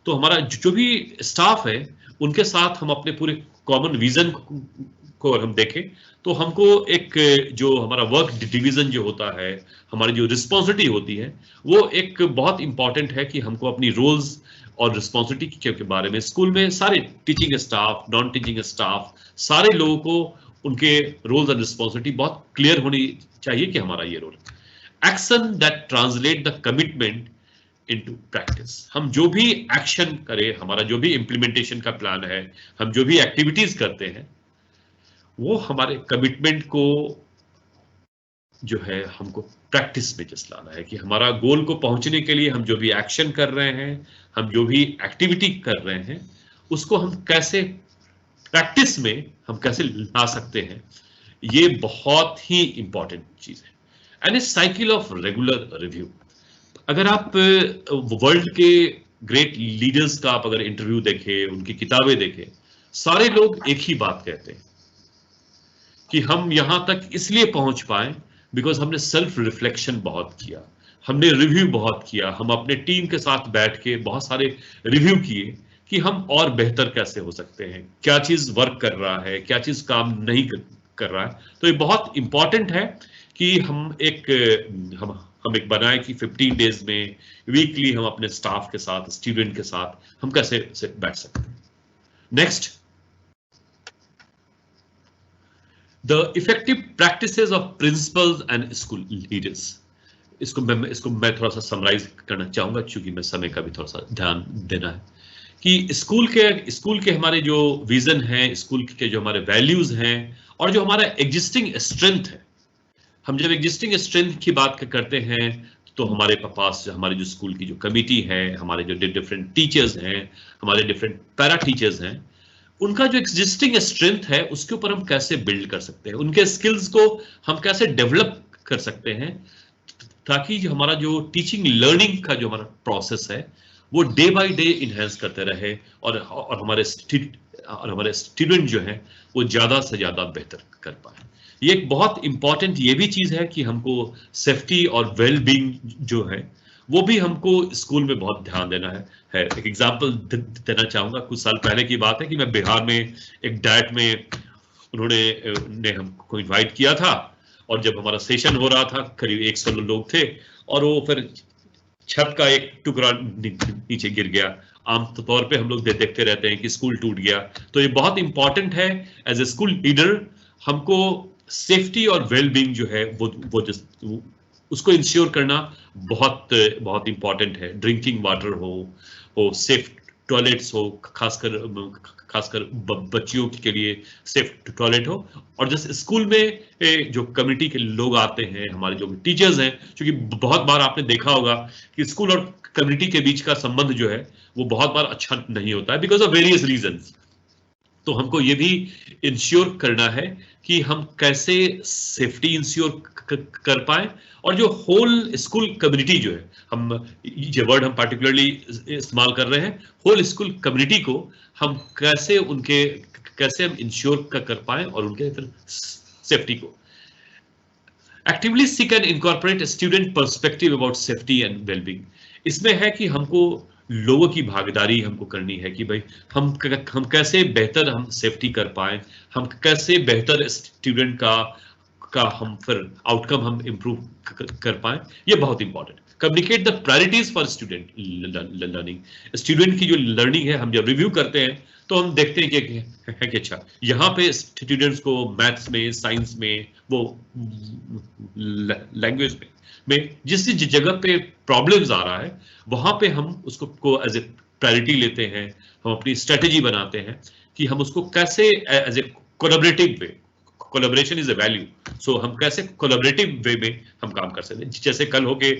हमारा जो भी स्टाफ है उनके साथ हम अपने पूरे कॉमन विजन को अगर हम देखें तो हमको एक जो हमारा वर्क डिवीजन जो होता है, हमारी जो रिस्पॉन्सिबिलिटी होती है, वो एक बहुत इंपॉर्टेंट है कि हमको अपनी रोल्स और रिस्पॉन्सिबिलिटी के बारे में स्कूल में सारे teaching staff, non teaching staff, सारे लोगों को उनके रोल्स और रिस्पॉन्सिबिलिटी बहुत क्लियर होनी चाहिए कि हमारा ये रोल है। Action that translate the commitment into practice. हम जो भी एक्शन करें, हमारा जो भी इम्प्लीमेंटेशन का प्लान है, हम जो भी एक्टिविटीज करते हैं, वो हमारे कमिटमेंट को जो है हमको प्रैक्टिस में जस्ट लाना है कि हमारा गोल को पहुंचने के लिए हम जो भी एक्शन कर रहे हैं, हम जो भी एक्टिविटी कर रहे हैं, उसको हम कैसे प्रैक्टिस में हम कैसे ला सकते हैं, ये बहुत ही इंपॉर्टेंट चीज है। And A cycle of regular review. अगर आप वर्ल्ड के ग्रेट लीडर्स का आप अगर इंटरव्यू देखें, उनकी किताबें देखें, सारे लोग एक ही बात कहते हैं कि हम यहां तक इसलिए पहुंच पाए बिकॉज हमने सेल्फ रिफ्लेक्शन बहुत किया, हमने रिव्यू बहुत किया, हम अपने टीम के साथ बैठ के बहुत सारे रिव्यू किए कि हम और बेहतर कैसे हो सकते हैं, क्या चीज वर्क कर रहा है, क्या चीज काम नहीं कर रहा है। तो ये बहुत इंपॉर्टेंट है कि हम हम एक बनाए कि 15 डेज में वीकली हम अपने स्टाफ के साथ, स्टूडेंट के साथ हम कैसे बैठ सकते हैं। Next, the effective practices of principles and school leaders. इसको मैं थोड़ा सा समराइज करना चाहूंगा, क्योंकि मैं समय का भी थोड़ा सा ध्यान देना है कि स्कूल के हमारे जो विजन है, स्कूल के जो हमारे वैल्यूज हैं और जो हमारा एग्जिस्टिंग स्ट्रेंथ है, हम जब एग्जिस्टिंग स्ट्रेंथ की बात करते हैं तो हमारे पास हमारे जो स्कूल की जो कमिटी है, हमारे जो डिफरेंट टीचर्स हैं, हमारे डिफरेंट पैरा टीचर्स हैं, उनका जो एग्जिस्टिंग स्ट्रेंथ है उसके ऊपर हम कैसे बिल्ड कर सकते हैं, उनके स्किल्स को हम कैसे डेवलप कर सकते हैं, ताकि जो हमारा जो टीचिंग लर्निंग का जो हमारा प्रोसेस है वो डे बाय डे इन्हेंस करते रहे और हमारे स्टूडेंट जो है वो ज़्यादा से ज़्यादा बेहतर कर पाए। ये एक बहुत इंपॉर्टेंट ये भी चीज़ है कि हमको सेफ्टी और वेल बीइंग जो है वो भी हमको स्कूल में बहुत ध्यान देना है। एक एग्जांपल देना चाहूँगा, कुछ साल पहले की बात है कि मैं बिहार में एक डाइट में उन्होंने हमको इन्वाइट किया था और जब हमारा सेशन हो रहा था करीब 100 लोग थे और वो फिर छत का एक टुकड़ा नीचे गिर गया। आमतौर पे हम लोग देखते रहते हैं कि स्कूल टूट गया, तो ये बहुत इंपॉर्टेंट है एज ए स्कूल लीडर हमको सेफ्टी और वेल बीइंग जो है वो उसको इंश्योर करना बहुत इंपॉर्टेंट है। ड्रिंकिंग वाटर हो सेफ टॉयलेट्स हो, खासकर बच्चियों के लिए सेफ टॉयलेट हो, और जैसे स्कूल में जो कम्युनिटी के लोग आते हैं, हमारे जो टीचर्स हैं, क्योंकि बहुत बार आपने देखा होगा कि स्कूल और कम्युनिटी के बीच का संबंध जो है वो बहुत बार अच्छा नहीं होता है बिकॉज ऑफ वेरियस रीजंस। तो हमको ये भी इंश्योर करना है कि हम कैसे सेफ्टी इंश्योर कर पाए और जो होल स्कूल कम्युनिटी जो है, हम ये वर्ड हम पार्टिकुलरली इस्तेमाल कर रहे हैं, होल स्कूल कम्युनिटी को हम कैसे हम इंश्योर कर पाए और उनके फिर सेफ्टी को। Actively seek and incorporate student perspective about safety and wellbeing. इसमें है कि हमको लोगों की भागीदारी हमको करनी है कि भाई हम कैसे बेहतर हम सेफ्टी कर पाए, हम कैसे बेहतर स्टूडेंट का हम फिर आउटकम हम इम्प्रूव कर पाए। ये बहुत important. Communicate the priorities for student learning. Student की जो लर्निंग है हम जब रिव्यू करते हैं तो हम देखते हैं कि अच्छा यहाँ पे स्टूडेंट्स को मैथ्स में, साइंस में, वो लैंग्वेज में जिस जगह पे प्रॉब्लम्स आ रहा है वहां पे हम उसको एज ए प्रायोरिटी लेते हैं। हम अपनी स्ट्रेटेजी बनाते हैं कि हम उसको कैसे as a collaborative way, collaboration is a value, so हम कैसे कोलैबोरेटिव वे में हम काम कर सकते हैं। जैसे कल होके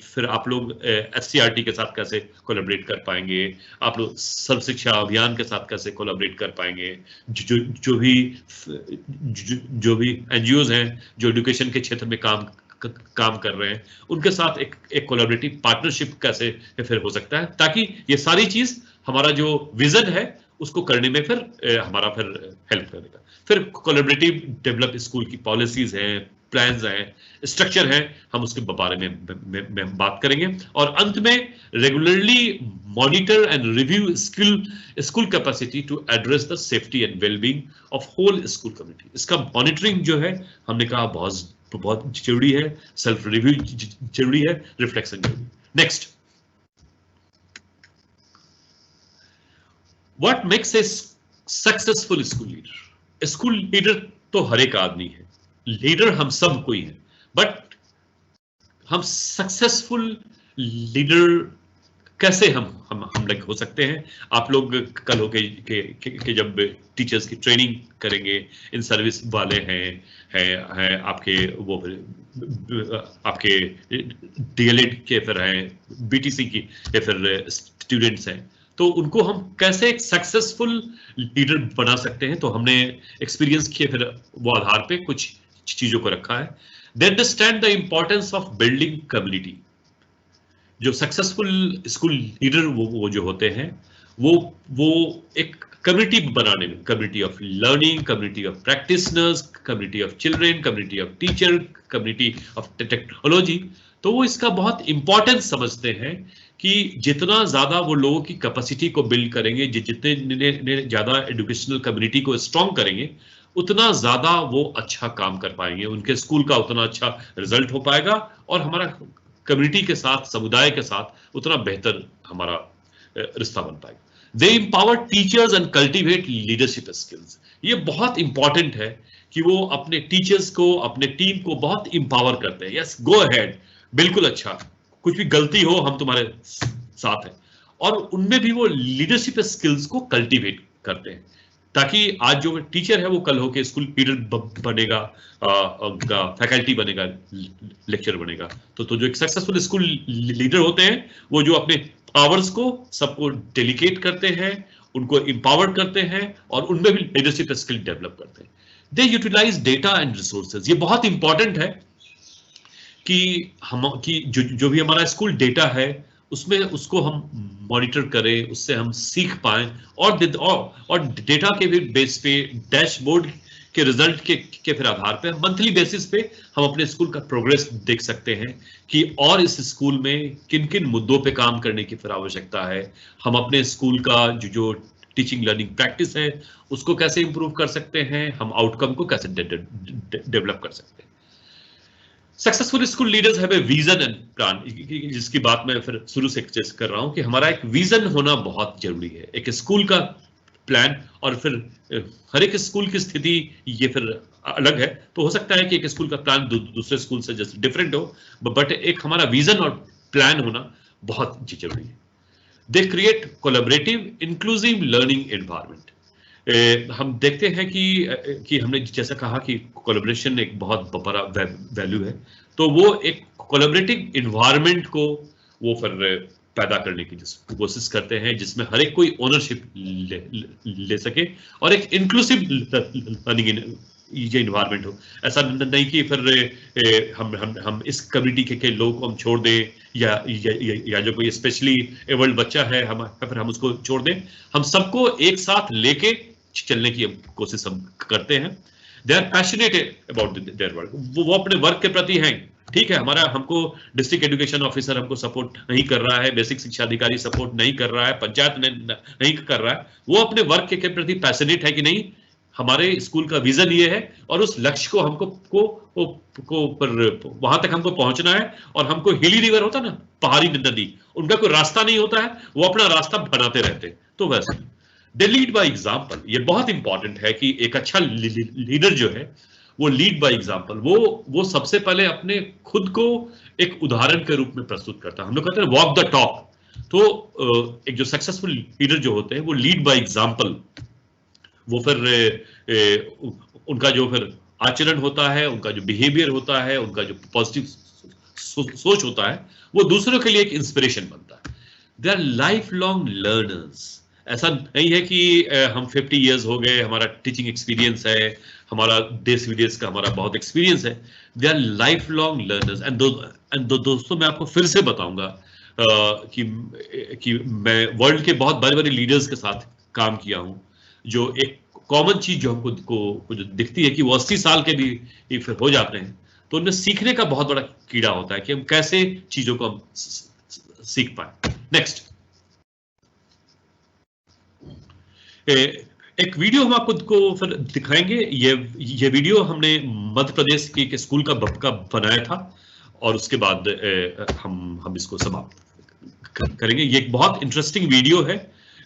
फिर आप लोग SCRT के साथ कैसे कोलैबोरेट कर पाएंगे, आप लोग सर्व शिक्षा अभियान के साथ कैसे कोलैबोरेट कर पाएंगे, जो भी NGOs हैं जो एजुकेशन के क्षेत्र में काम कर रहे हैं उनके साथ एक कोलैबोरेटिव पार्टनरशिप कैसे फिर हो सकता है, ताकि ये सारी चीज हमारा जो विजन है उसको करने में फिर हमारा फिर हेल्प करेगा। फिर कोलैबोरेटिव डेवलप स्कूल की पॉलिसीज हैं, प्लान्स हैं, स्ट्रक्चर हैं, हम उसके बारे में बात करेंगे। और अंत में regularly monitor and review school capacity to address the safety and wellbeing of whole school community. इसका मॉनिटरिंग जो है हमने कहा बहुत जरूरी है, सेल्फ रिव्यू जरूरी है, रिफ्लेक्शन जरूरी। Next, what makes a successful school leader. School leader तो हर एक आदमी है, लीडर हम सब कोई है, बट हम सक्सेसफुल लीडर कैसे हम लोग हो सकते हैं। आप लोग कल हो के जब टीचर्स की ट्रेनिंग करेंगे, इन सर्विस वाले हैं आपके, वो आपके DLED के फिर हैं, BTC की या फिर स्टूडेंट्स हैं, तो उनको हम कैसे एक सक्सेसफुल लीडर बना सकते हैं। तो हमने एक्सपीरियंस किए, फिर वो आधार पे कुछ चीजों को रखा है। They understand the importance of building community. जो सक्सेसफुल स्कूल लीडर वो जो होते हैं वो एक कम्युनिटी बनाने में, community of learning, community of practitioners, community of children, community of teacher, community of technology, तो वो इसका बहुत इंपॉर्टेंस समझते हैं कि जितना ज्यादा वो लोगों की कैपेसिटी को बिल्ड करेंगे, जितने ज्यादा एजुकेशनल कम्युनिटी को स्ट्रॉन्ग करेंगे, उतना ज्यादा वो अच्छा काम कर पाएंगे, उनके स्कूल का उतना अच्छा रिजल्ट हो पाएगा और हमारा कम्युनिटी के साथ, समुदाय के साथ उतना बेहतर हमारा रिश्ता बन पाएगा। दे empower teachers and cultivate leadership skills. ये बहुत इंपॉर्टेंट है कि वो अपने टीचर्स को, अपने टीम को बहुत इंपावर करते हैं। यस, गो अहेड, बिल्कुल अच्छा, कुछ भी गलती हो हम तुम्हारे साथ हैं। और उनमें भी वो लीडरशिप स्किल्स को कल्टीवेट करते हैं, ताकि आज जो टीचर है वो कल होके स्कूल लीडर बनेगा, फैकल्टी बनेगा, लेक्चर बनेगा। तो जो एक सक्सेसफुल स्कूल लीडर होते हैं वो जो अपने पावर्स को सबको डेलीकेट करते हैं, उनको इंपावर करते हैं और उनमें भी लीडरशिप स्किल डेवलप करते हैं। They utilize data and resources. ये बहुत इंपॉर्टेंट है कि जो भी हमारा स्कूल डेटा है उसमें उसको हम मॉनिटर करें, उससे हम सीख पाएं और डेटा के भी बेस पे, डैशबोर्ड के रिजल्ट के फिर आधार पे मंथली बेसिस पे हम अपने स्कूल का प्रोग्रेस देख सकते हैं कि और इस स्कूल में किन किन मुद्दों पे काम करने की फिर आवश्यकता है। हम अपने स्कूल का जो टीचिंग लर्निंग प्रैक्टिस है उसको कैसे इंप्रूव कर सकते हैं, हम आउटकम को कैसे डेवलप कर सकते हैं। Successful school leaders have a vision and plan, जिसकी बात मैं फिर शुरू से कर रहा हूं कि हमारा एक विजन होना बहुत जरूरी है, एक स्कूल का प्लान। और फिर हर एक स्कूल की स्थिति ये फिर अलग है, तो हो सकता है कि एक स्कूल का प्लान दूसरे स्कूल से जैसे डिफरेंट हो, बट एक हमारा विजन और प्लान होना बहुत जरूरी है। They create collaborative inclusive learning environment. हम देखते हैं कि हमने जैसा कहा कि कोलैबोरेशन एक बहुत बड़ा वैल्यू है, तो वो एक कोलैबोरेटिव इन्वायरमेंट को वो फिर पैदा करने की कोशिश करते हैं, जिसमें हर एक कोई ओनरशिप ले सके और एक इंक्लूसिव लर्निंग ये इन्वायरमेंट हो। ऐसा नहीं कि फिर हम इस कम्युनिटी के लोगों को हम छोड़ दें या जो कोई स्पेशली एबल्ड बच्चा है फिर हम उसको छोड़ दें। हम सबको एक साथ लेके चलने की कोशिश हम करते हैं। They are passionate about their work, वो अपने वर्क के प्रति हैं। ठीक है, हमको डिस्ट्रिक्ट एजुकेशन ऑफिसर हमको सपोर्ट नहीं कर रहा है, बेसिक शिक्षा अधिकारी सपोर्ट नहीं कर रहा है, पंचायत नहीं कर रहा है, वो अपने वर्क के प्रति पैशनेट है कि नहीं हमारे स्कूल का विजन ये है और उस लक्ष्य को हमको पर वहां तक हमको पहुंचना है। और हमको हिली रिवर होता ना, पहाड़ी नदी, उनका कोई रास्ता नहीं होता है, वो अपना रास्ता बनाते रहते हैं। तो वैसे दे लीड बाय एग्जाम्पल। ये बहुत इंपॉर्टेंट है कि एक अच्छा लीडर जो है वो लीड बाय एग्जाम्पल, वो सबसे पहले अपने खुद को एक उदाहरण के रूप में प्रस्तुत करता है। हम लोग कहते हैं वॉक द टॉक। तो एक जो सक्सेसफुल लीडर जो होते हैं वो लीड बाय एग्जाम्पल। वो फिर उनका जो फिर आचरण होता है, उनका जो बिहेवियर होता है, उनका जो पॉजिटिव सोच होता है, वो दूसरों के लिए एक इंस्पिरेशन बनता है। They our life long learners. ऐसा नहीं है कि हम 50 इयर्स हो गए, हमारा टीचिंग एक्सपीरियंस है, हमारा देश विदेश का हमारा बहुत एक्सपीरियंस है। They our life long learners. And दोस्तों मैं आपको फिर से बताऊंगा कि मैं वर्ल्ड के बहुत बड़े बड़े लीडर्स के साथ काम किया हूं, जो एक कॉमन चीज जो हमको को जो दिखती है कि वो 80 साल के भी फिर हो जाते हैं, तो उनमें सीखने का बहुत बड़ा कीड़ा होता है कि हम कैसे चीजों को हम सीख पाए। नेक्स्ट एक वीडियो हम आपको फिर दिखाएंगे। ये वीडियो हमने मध्य प्रदेश की एक स्कूल का बनाया था और उसके बाद हम इसको समाप्त करेंगे। ये एक बहुत इंटरेस्टिंग वीडियो है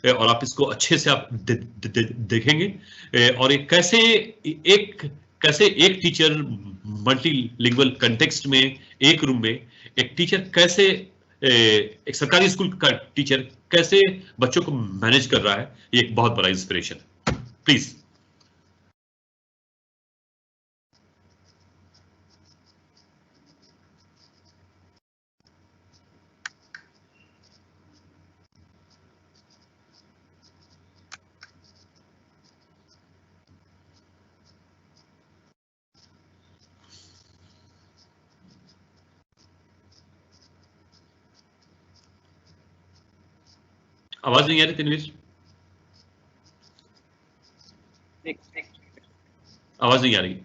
और आप इसको अच्छे से आप देखेंगे और कैसे एक टीचर मल्टीलिंगुअल कंटेक्स्ट में एक रूम में एक टीचर कैसे एक सरकारी स्कूल का टीचर कैसे बच्चों को मैनेज कर रहा है। ये एक बहुत बड़ा इंस्पिरेशन है। प्लीज आवाज नहीं आ रही तनवीर? आवाज नहीं आ रही।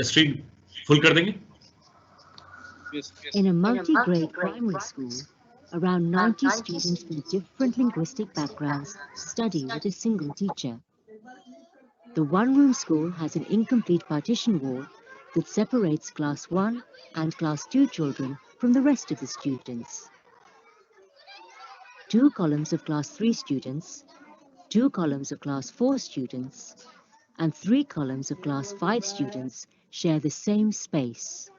स्क्रीन फुल कर देंगे? Yes. In a multi-grade primary school, around 90 students from different linguistic backgrounds study with a single teacher. The one-room school has an incomplete partition wall that separates Class 1 and Class 2 children from the rest of the students. 2 columns of Class 3 students, 2 columns of Class 4 students, and 3 columns of Class 5 students share the same space.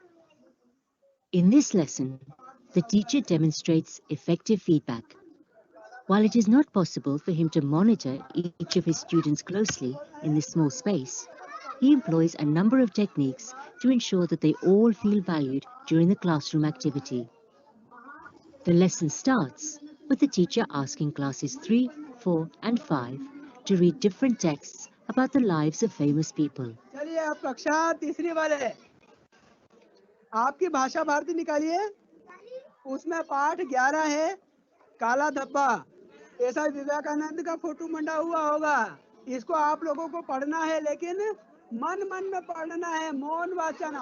In this lesson, the teacher demonstrates effective feedback. While it is not possible for him to monitor each of his students closely in this small space, he employs a number of techniques to ensure that they all feel valued during the classroom activity. The lesson starts with the teacher asking classes 3, 4, and 5 to read different texts about the lives of famous people. चलिए आप कक्षा तीसरी वाले आपकी भाषा भारती निकालिए, उसमें पाठ 11 है काला धब्बा। ऐसा विवेकानंद का फोटो मंडा हुआ होगा, इसको आप लोगों को पढ़ना है, लेकिन मन मन में पढ़ना है, मौन वाचन।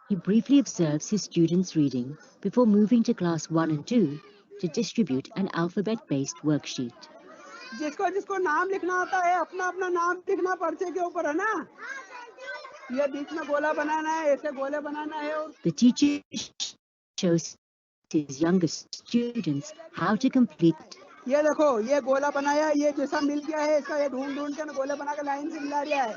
He briefly observes his students reading before moving to class 1 and 2 to distribute an alphabet-based worksheet. जिसको जिसको नाम लिखना आता है अपना अपना नाम लिखना पर्चे के ऊपर, है ना? ये बीच में गोला बनाना है, ऐसे गोले बनाना है। और The teacher shows his younger students how to complete. ये देखो, ये गोला बनाया, ये जैसा मिल गया है इसका, ये ढूंढ ढूंढ के गोले बना के लाइन से मिला दिया है।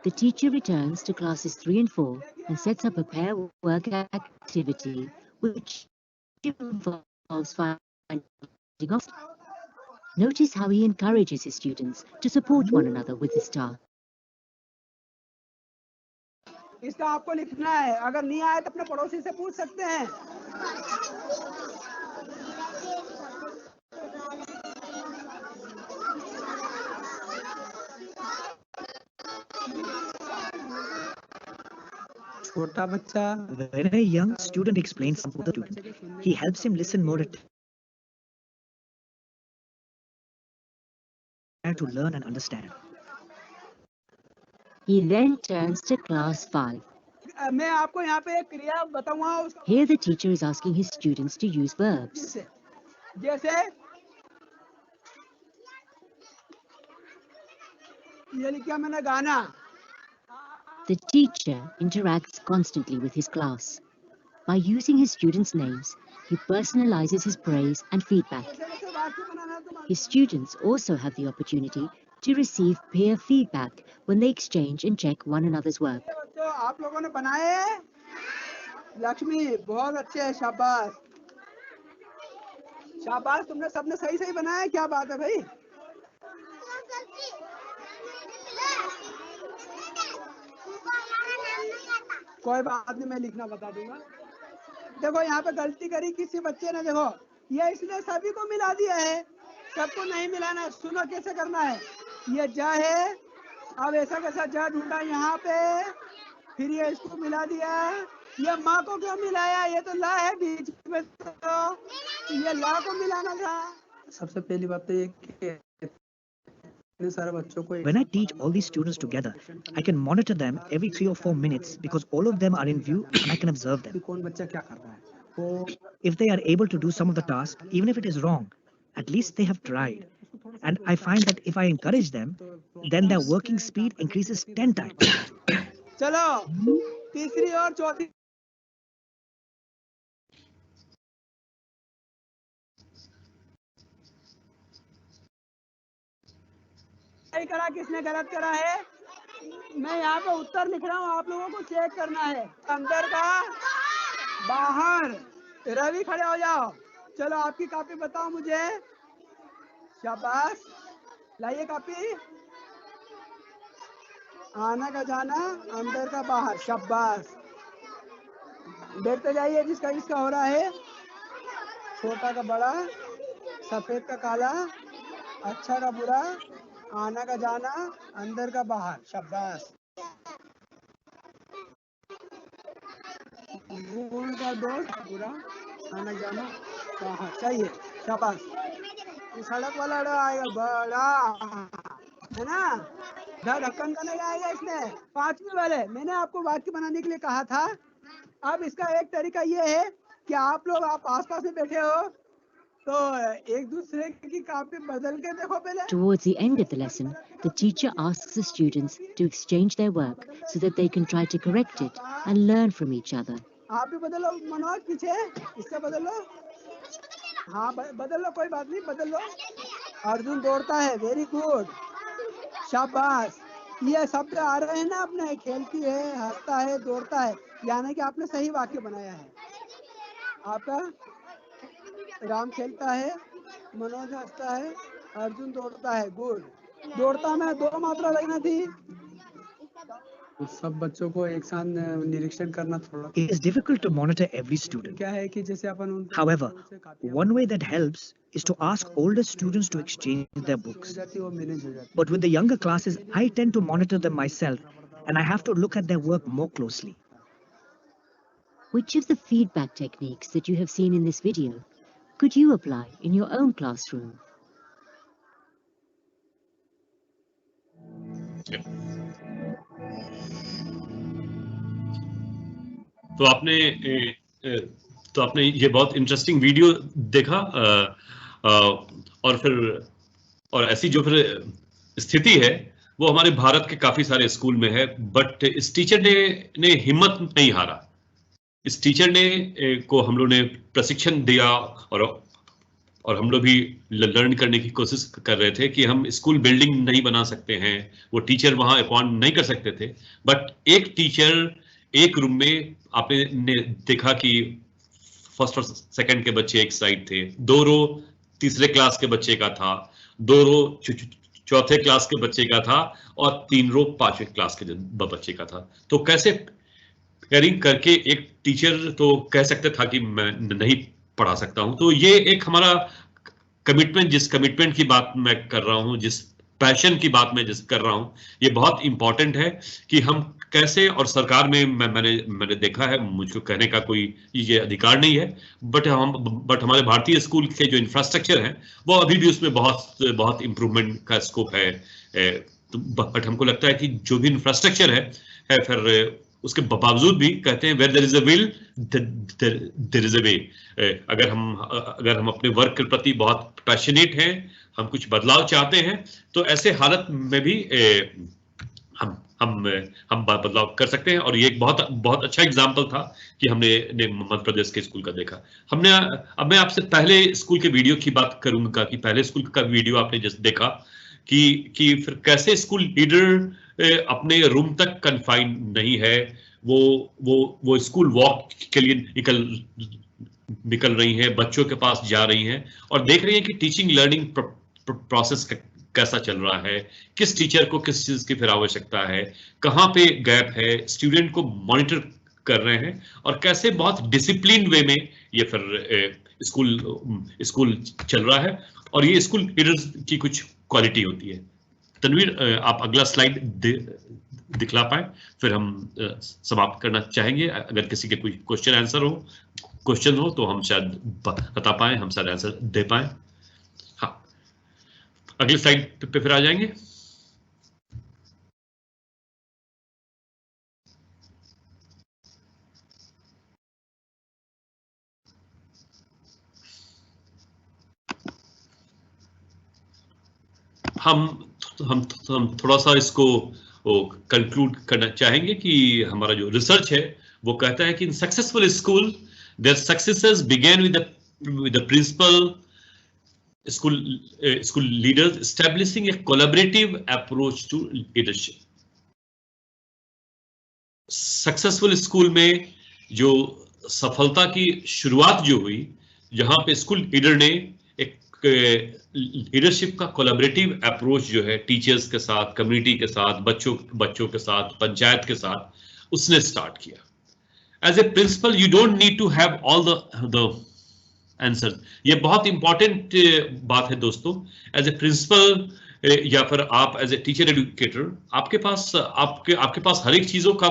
The teacher returns to classes 3 and 4 and sets up a pair work activity which involves finding obstacles. Notice how he encourages his students to support one another with this task. इसका आपको लिखना है, अगर नहीं आए तो अपने पड़ोसी से पूछ सकते हैं। छोटा बच्चा, when a young student explains something to the student, he helps him listen more attentively to learn and understand. He then turns to class 5. मैं आपको यहाँ पे एक क्रिया बताऊंगा उसका। Here the teacher is asking his students to use verbs. जैसे ये लिखा मैंने गाना। The teacher interacts constantly with his class. By using his students' names, he personalizes his praise and feedback. His students also have the opportunity to receive peer feedback when they exchange and check one another's work. तो आप लोगों ने बनाए हैं? लक्ष्मी बहुत अच्छे है, शाबाश शाबाश, तुमने सबने सही सही बनाया, क्या बात है भाई। कोई बात नहीं, मैं लिखना बता दूंगा। देखो यहाँ पे गलती करी किसी बच्चे ने, देखो ये इसने सभी को मिला दिया है, सबको नहीं मिलाना। सुनो कैसे करना है। ये जा है, अब ऐसा कैसा जा ढूंढा यहाँ पे, फिर ये इसको मिला दिया। ये माँ को क्यों मिलाया, ये तो ला है बीच में, तो ये ला को मिलाना था। सबसे पहली बात तो ये कि सारे बच्चों को When I teach all these students together, I can monitor them every 3 or 4 minutes because all of them are in view and I can observe them. कौन बच्चा क्या कर रहा है, वो If they are able to do some of the tasks, even if it is wrong, at least they have tried. And I find that if I encourage them, then their working speed increases 10 times. चलो तीसरी और चौथी। सही करा, किसने गलत करा है? मैं यहाँ पे उत्तर लिख रहा हूँ, आप लोगों को चेक करना है। अंदर का बाहर। रवि खड़े हो जाओ, चलो आपकी कॉपी बताओ मुझे। शाबाश, लाइए कॉपी। आना का जाना, अंदर का बाहर, शाबाश। देखते जाइए जिसका जिसका हो रहा है। छोटा का बड़ा, सफेद का काला, अच्छा का बुरा, आना का जाना, अंदर का बाहर, शाबाश। ढूंढ कर दोस्त पूरा आना जाना। हाँ सही है, शाबाश। ये सड़क वाला आएगा बड़ा, है ना, ढक्कन का नहीं आएगा इसमें। 5वीं वाले मैंने आपको वाक्य बनाने के लिए कहा था। अब इसका एक तरीका ये है कि आप लोग आस-पास में बैठे हो तो एक दूसरे की कॉपी बदल के देखो पहले। Towards the end of the lesson, the teacher asks the students to exchange their work so that they can try to correct it and learn from each other. आप भी बदलो मनोज, पीछे इससे बदल लो। हाँ बदल लो, कोई बात नहीं, बदल लो। अर्जुन दौड़ता है, वेरी गुड, शाबाश। ये शब्द आ रहे हैं ना अपने, खेलती है, हंसता है, दौड़ता है, यानी कि आपने सही वाक्य बनाया है। आपका राम खेलता है, मनोज हंसता है, अर्जुन दौड़ता है, गुड। दौड़ता में 2 मात्रा लगना थी। सब बच्चों को एक साथ निरीक्षण करना थोड़ा It is difficult to monitor every student. क्या है कि जैसे अपन However, one way that helps is to ask older students to exchange their books. वो मैनेज हो जाती। But with the younger classes, I tend to monitor them myself, and I have to look at their work more closely. Which of the feedback techniques that you have seen in this video could you apply in your own classroom? तो आपने ये बहुत interesting video देखा, और ऐसी जो फिर स्थिति है वो हमारे भारत के काफी सारे स्कूल में है। बट इस टीचर ने हिम्मत नहीं हारा। इस टीचर ने को हम लोग ने प्रशिक्षण दिया और हम लोग भी लर्न करने की कोशिश कर रहे थे कि हम स्कूल बिल्डिंग नहीं बना सकते हैं, वो टीचर वहां अपॉइंट नहीं कर सकते थे। बट एक टीचर एक रूम में, आपने देखा कि फर्स्ट और सेकंड के बच्चे एक साइड थे, 2 रो तीसरे क्लास के बच्चे का था, 2 रो चौथे क्लास के बच्चे का था और 3 रो 5वें क्लास के बच्चे का था। तो कैसे पेयरिंग करके एक टीचर तो कह सकते था कि मैं नहीं पढ़ा सकता हूं। तो ये एक हमारा कमिटमेंट, जिस कमिटमेंट की बात मैं कर रहा हूं, जिस पैशन की बात मैं जिस कर रहा हूं, ये बहुत इंपॉर्टेंट है कि हम कैसे, और सरकार में मैंने देखा है, मुझको कहने का कोई ये अधिकार नहीं है, बट हमारे भारतीय स्कूल के जो इंफ्रास्ट्रक्चर है वो अभी भी उसमें बहुत इम्प्रूवमेंट का स्कोप है। बट हमको लगता है कि जो भी इंफ्रास्ट्रक्चर है फिर उसके बावजूद भी कहते हैं where there is a will there is a way. अगर हम अपने वर्क के प्रति बहुत पैशनेट हैं, हम कुछ बदलाव चाहते हैं, तो ऐसे हालत में भी हम बदलाव कर सकते हैं। और ये एक बहुत अच्छा एग्जाम्पल था कि हमने मध्य प्रदेश के स्कूल का देखा। अब मैं आपसे पहले स्कूल के वीडियो की बात करूंगा कि पहले स्कूल का वीडियो आपने जैसे देखा कि फिर कैसे स्कूल लीडर अपने रूम तक कन्फाइन नहीं है, वो स्कूल वॉक के लिए निकल रही हैं, बच्चों के पास जा रही हैं और देख रही हैं कि टीचिंग लर्निंग प्रोसेस कैसा चल रहा है, किस टीचर को किस चीज की फिर आवश्यकता है, कहाँ पे गैप है, स्टूडेंट को मॉनिटर कर रहे हैं और कैसे बहुत डिसिप्लिन वे में ये फिर स्कूल चल रहा है। और ये स्कूल लीडर्स की कुछ क्वालिटी होती है। तनवीर, आप अगला स्लाइड दिखला पाए, फिर हम समाप्त करना चाहेंगे। अगर किसी के कोई क्वेश्चन हो तो हम शायद बता पाए, हम शायद आंसर दे पाए। हाँ, अगले स्लाइड पे फिर आ जाएंगे। हम थोड़ा सा इसको कंक्लूड करना चाहेंगे कि हमारा जो रिसर्च है वो कहता है कि in successful school their successes begin with the principal school leaders establishing a collaborative approach to leadership. Successful school में जो सफलता की शुरुआत जो हुई, जहां पे स्कूल लीडर ने एक लीडरशिप का कोलैबोरेटिव अप्रोच जो है टीचर्स के साथ, कम्युनिटी के साथ, बच्चों के साथ, पंचायत के साथ, उसने स्टार्ट किया। As a principal you don't need to have all the answer. ये बहुत इंपॉर्टेंट बात है दोस्तों। एज ए प्रिंसिपल या फिर आप एज ए टीचर एडुकेटर, आपके पास हर एक चीजों का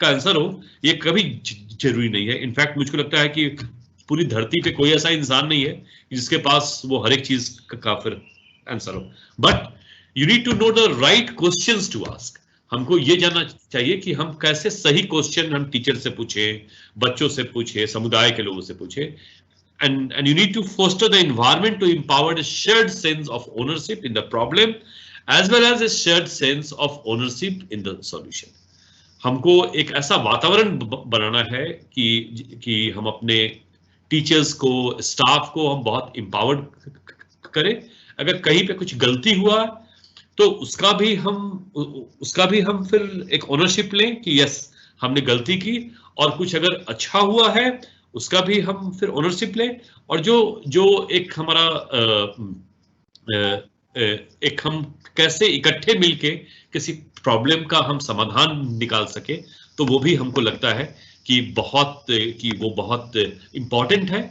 का आंसर हो, ये कभी जरूरी नहीं है। इनफैक्ट मुझको लगता है कि पूरी धरती पे कोई ऐसा इंसान नहीं है जिसके पास वो हर एक चीज का फिर आंसर हो। But you need to know the right questions to ask. हमको ये जानना चाहिए कि हम कैसे सही क्वेश्चन हम टीचर से पूछे, बच्चों से पूछे, समुदाय के लोगों से पूछे। And you need to foster the environment to empower a shared sense of ownership in the problem as well as a shared sense of ownership in the solution. हमको एक ऐसा वातावरण बनाना है कि हम अपने टीचर्स को, स्टाफ को हम बहुत empowered करें। अगर कहीं पे कुछ गलती हुआ तो उसका भी हम फिर एक ओनरशिप लें कि यस हमने गलती की, और कुछ अगर अच्छा हुआ है उसका भी हम फिर ओनरशिप लें। और जो एक हमारा एक हम कैसे इकट्ठे मिलके किसी प्रॉब्लम का हम समाधान निकाल सके, तो वो भी हमको लगता है कि वो बहुत इम्पोर्टेंट है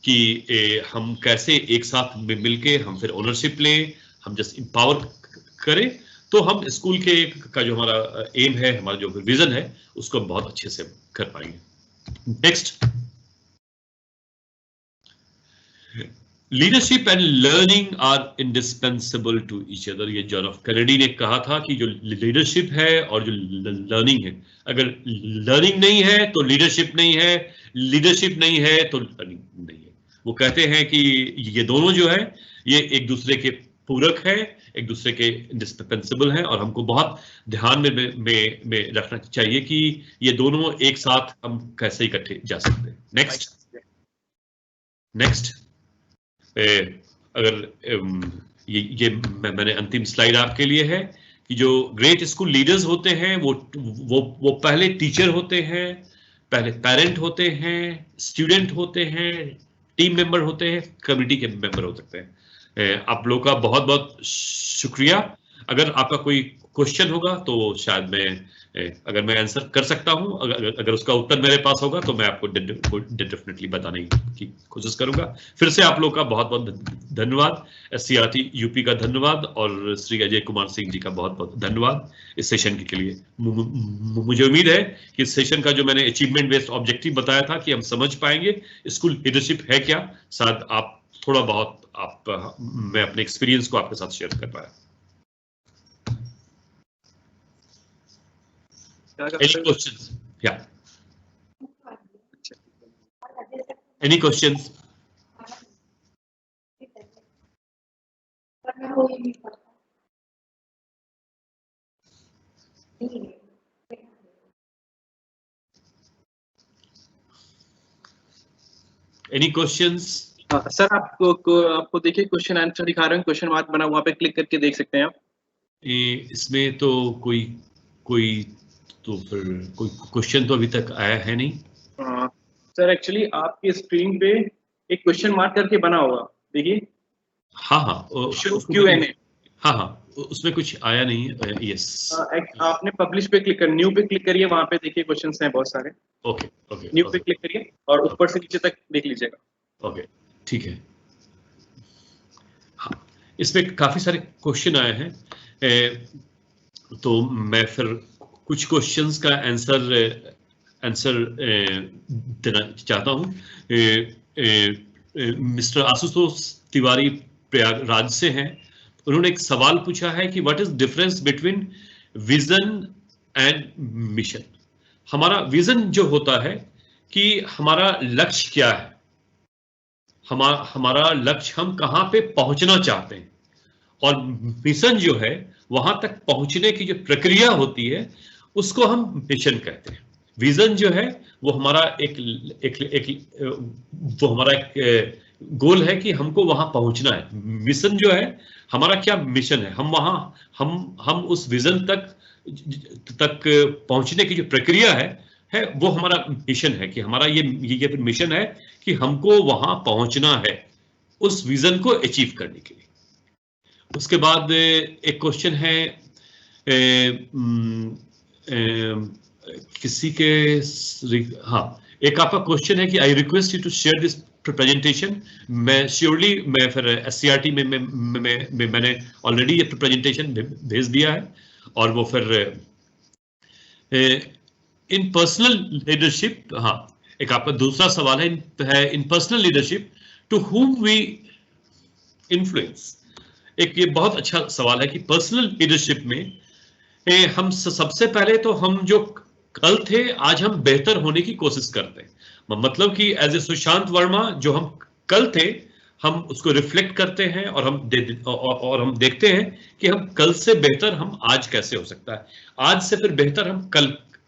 कि हम कैसे एक साथ मिलके हम फिर ओनरशिप लें, हम जस्ट एम्पावर करें। तो हम स्कूल का जो हमारा एम है, हमारा जो विजन है, उसको हम बहुत अच्छे से कर पाएंगे। Next, leadership and learning are indispensable to each other. ये जॉन एफ कैनेडी ने कहा था कि जो लीडरशिप है और जो लर्निंग है, अगर लर्निंग नहीं है तो लीडरशिप नहीं है, लीडरशिप नहीं है तो लर्निंग नहीं है। वो कहते हैं कि ये दोनों जो है ये एक दूसरे के पूरक है, एक दूसरे के इंडिस्पेंसिबल हैं, और हमको बहुत ध्यान में रखना चाहिए कि ये दोनों एक साथ हम कैसे इकट्ठे जा सकते हैं। नेक्स्ट, अगर ये मैंने अंतिम स्लाइड आपके लिए है कि जो ग्रेट स्कूल लीडर्स होते हैं वो पहले टीचर होते हैं, पहले पेरेंट होते हैं, स्टूडेंट होते हैं, टीम मेंबर होते हैं, कम्युनिटी के मेंबर हो सकते हैं। आप लोगों का बहुत बहुत शुक्रिया। अगर आपका कोई क्वेश्चन होगा तो शायद अगर मैं आंसर कर सकता हूं, अगर उसका उत्तर मेरे पास होगा तो मैं आपको डेफिनेटली बताने की कोशिश करूंगा। फिर से आप लोगों का बहुत बहुत धन्यवाद, SCERT यूपी का धन्यवाद, और श्री अजय कुमार सिंह जी का बहुत बहुत धन्यवाद इस सेशन के लिए। मुझे उम्मीद है कि इस सेशन का जो मैंने अचीवमेंट बेस्ड ऑब्जेक्टिव बताया था कि हम समझ पाएंगे स्कूल लीडरशिप है क्या। शायद आप थोड़ा बहुत मैं अपने एक्सपीरियंस को आपके साथ शेयर कर पाया। Any questions? Yeah. Any questions? Any questions? Sir आपको देखिए क्वेश्चन आंसर दिखा रहे हैं, क्वेश्चन मार्क बना, वहां पे क्लिक करके देख सकते हैं आप। इसमें तो कोई क्वेश्चन तो अभी तक आया है नहीं। सर एक्चुअली आपकी स्क्रीन पे एक क्वेश्चन मार्क करके बना होगा, देखिए। हाँ, Q&A। हाँ, उसमें कुछ आया नहीं है। यस, आपने पब्लिश पे क्लिक कर, न्यू पे क्लिक करिए, वहां पे देखिए क्वेश्चंस हैं बहुत सारे। ओके, न्यू पे क्लिक करिए और ऊपर से नीचे तक देख लीजिएगा। ओके, ठीक है। हाँ, इसमें काफी सारे क्वेश्चन आए हैं, तो मैं फिर कुछ क्वेश्चंस का आंसर देना चाहता हूँ। मिस्टर आशुतोष तिवारी प्रयागराज से हैं। उन्होंने एक सवाल पूछा है कि what is difference between vision and mission. हमारा विजन जो होता है कि हमारा लक्ष्य क्या है, हमारा लक्ष्य हम कहाँ पे पहुंचना चाहते हैं, और मिशन जो है वहां तक पहुंचने की जो प्रक्रिया होती है उसको हम मिशन कहते हैं। विजन जो है वो हमारा वो हमारा एक गोल है कि हमको वहां पहुंचना है। मिशन जो है हमारा क्या मिशन है, हम उस विजन तक पहुंचने की जो प्रक्रिया है वो हमारा मिशन है, कि हमारा ये मिशन है कि हमको वहां पहुंचना है उस विजन को अचीव करने के लिए। उसके बाद एक क्वेश्चन है किसी के, हाँ, एक आपका क्वेश्चन है कि I request you to share this presentation. मैं फिर SCERT में मैंने ऑलरेडी ये प्रेजेंटेशन भेज दिया है, और वो फिर इन पर्सनल लीडरशिप, हाँ एक आपका दूसरा सवाल है in personal leadership to whom we influence. एक ये बहुत अच्छा सवाल है कि पर्सनल लीडरशिप में हम सबसे पहले तो हम जो कल थे आज हम बेहतर होने की कोशिश करते हैं। मतलब कि एज ए सुशांत वर्मा जो हम कल थे हम उसको रिफ्लेक्ट करते हैं और हम देखते हैं कि हम कल से बेहतर हम आज कैसे हो सकता है, आज से फिर बेहतर हम कल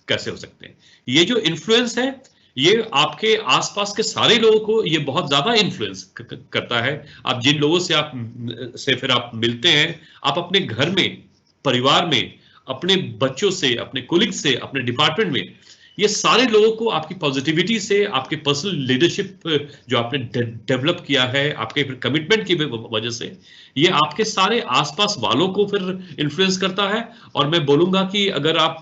कैसे हो सकते हैं। ये जो इन्फ्लुएंस है ये आपके आसपास के सारे लोगों को ये बहुत ज्यादा इन्फ्लुएंस करता है। आप जिन लोगों से फिर आप मिलते हैं, आप अपने घर में, परिवार में, अपने बच्चों से, अपने कोलिग से, अपने डिपार्टमेंट में, ये सारे लोगों को आपकी पॉजिटिविटी से, आपके पर्सनल लीडरशिप जो आपने डेवलप किया है, आपके फिर कमिटमेंट की वजह से ये आपके सारे आसपास वालों को फिर इन्फ्लुएंस करता है। और मैं बोलूंगा कि अगर आप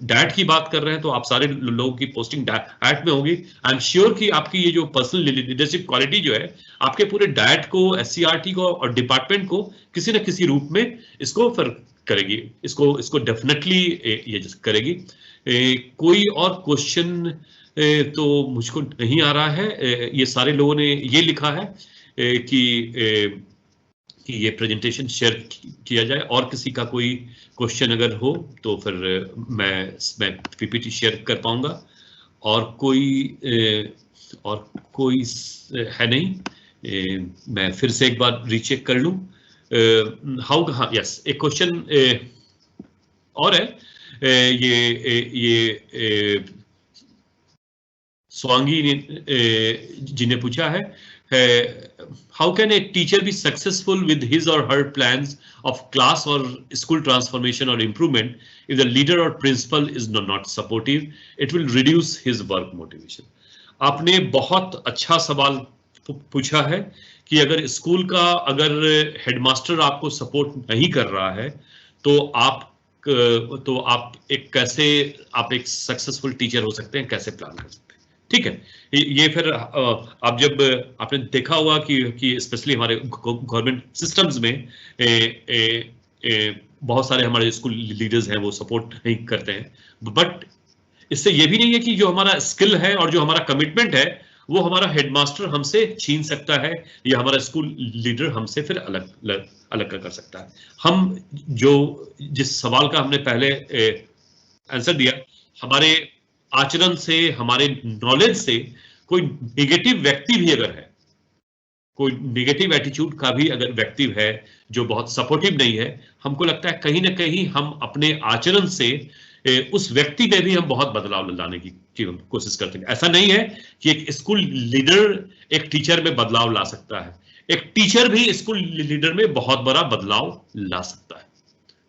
डाइट की बात कर रहे हैं तो आप सारे लोगों की पोस्टिंग डाइट में होगी। आई एम श्योर कि आपकी ये जो पर्सनल लीडरशिप क्वालिटी जो है आपके पूरे डाइट को, SCRT को और डिपार्टमेंट को किसी न किसी रूप में इसको फिर करेगी, इसको डेफिनेटली ये करेगी। कोई और क्वेश्चन तो मुझको नहीं आ रहा है। ये सारे लोगों ने ये लिखा है कि ये प्रेजेंटेशन शेयर किया जाए, और किसी का कोई क्वेश्चन अगर हो तो फिर मैं PPT शेयर कर पाऊंगा। और कोई है नहीं। मैं फिर से एक बार रीचेक कर लूं। हाँ यस, एक क्वेश्चन और है। ये स्वांगी जी ने पूछा है, how can a teacher be successful with his और हर प्लान्स ऑफ क्लास और स्कूल ट्रांसफॉर्मेशन और इम्प्रूवमेंट इफ द लीडर और principal is not supportive, it will reduce his work motivation. आपने बहुत अच्छा सवाल पूछा है कि अगर स्कूल का हेडमास्टर आपको सपोर्ट नहीं कर रहा है तो आप एक सक्सेसफुल टीचर हो सकते हैं, कैसे प्लान कर सकते हैं। ठीक है, ये फिर आप जब आपने देखा होगा कि स्पेशली हमारे गवर्नमेंट सिस्टम्स में बहुत सारे हमारे स्कूल लीडर्स हैं वो सपोर्ट नहीं करते हैं, बट इससे ये भी नहीं है कि जो हमारा स्किल है और जो हमारा कमिटमेंट है वो हमारा हेडमास्टर हमसे छीन सकता है या हमारा स्कूल लीडर हमसे फिर अलग कर सकता है। हम जिस सवाल का हमने पहले आंसर दिया, हमारे आचरण से, हमारे नॉलेज से कोई नेगेटिव व्यक्ति भी अगर है, कोई नेगेटिव एटीट्यूड का भी अगर व्यक्ति है जो बहुत सपोर्टिव नहीं है, हमको लगता है कहीं ना कहीं हम अपने आचरण से उस व्यक्ति में भी हम बहुत बदलाव लाने की कोशिश करते हैं। ऐसा नहीं है कि एक स्कूल लीडर एक टीचर में बदलाव ला सकता है, एक टीचर भी स्कूल लीडर में बहुत बड़ा बदलाव ला सकता है।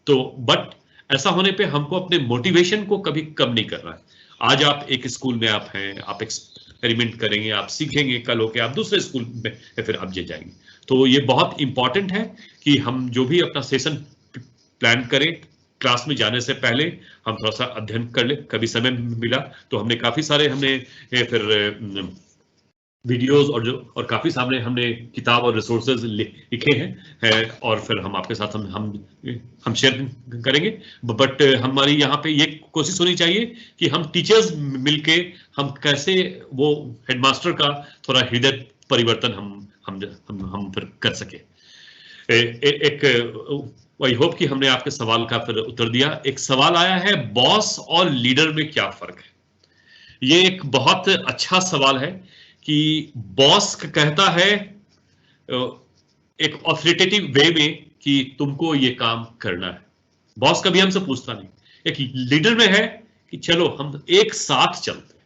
तो बट ऐसा होने पे हमको अपने मोटिवेशन को कभी कम नहीं करना है। आज आप एक स्कूल में आप हैं, आप एक्सपेरिमेंट करेंगे, आप सीखेंगे, कल होके आप दूसरे स्कूल में फिर आप जाएंगे। तो ये बहुत इंपॉर्टेंट है कि हम जो भी अपना सेशन प्लान करें, क्लास में जाने से पहले हम थोड़ा सा अध्ययन कर ले। कभी समय मिला तो हमने काफी सारे फिर वीडियोस और काफी सामने हमने किताब और रिसोर्सेज लिखे हैं और फिर हम आपके साथ हम शेयर करेंगे। बट हमारी यहाँ पे ये कोशिश होनी चाहिए कि हम टीचर्स मिलके हम कैसे वो हेडमास्टर का थोड़ा हृदय परिवर्तन हम फिर कर सके। आई होप कि हमने आपके सवाल का फिर उत्तर दिया। एक सवाल आया है, बॉस और लीडर में क्या फर्क है? ये एक बहुत अच्छा सवाल है कि बॉस कहता है एक ऑथोरिटेटिव वे में कि तुमको ये काम करना है। बॉस कभी हमसे पूछता नहीं। एक लीडर में है कि चलो हम एक साथ चलते हैं,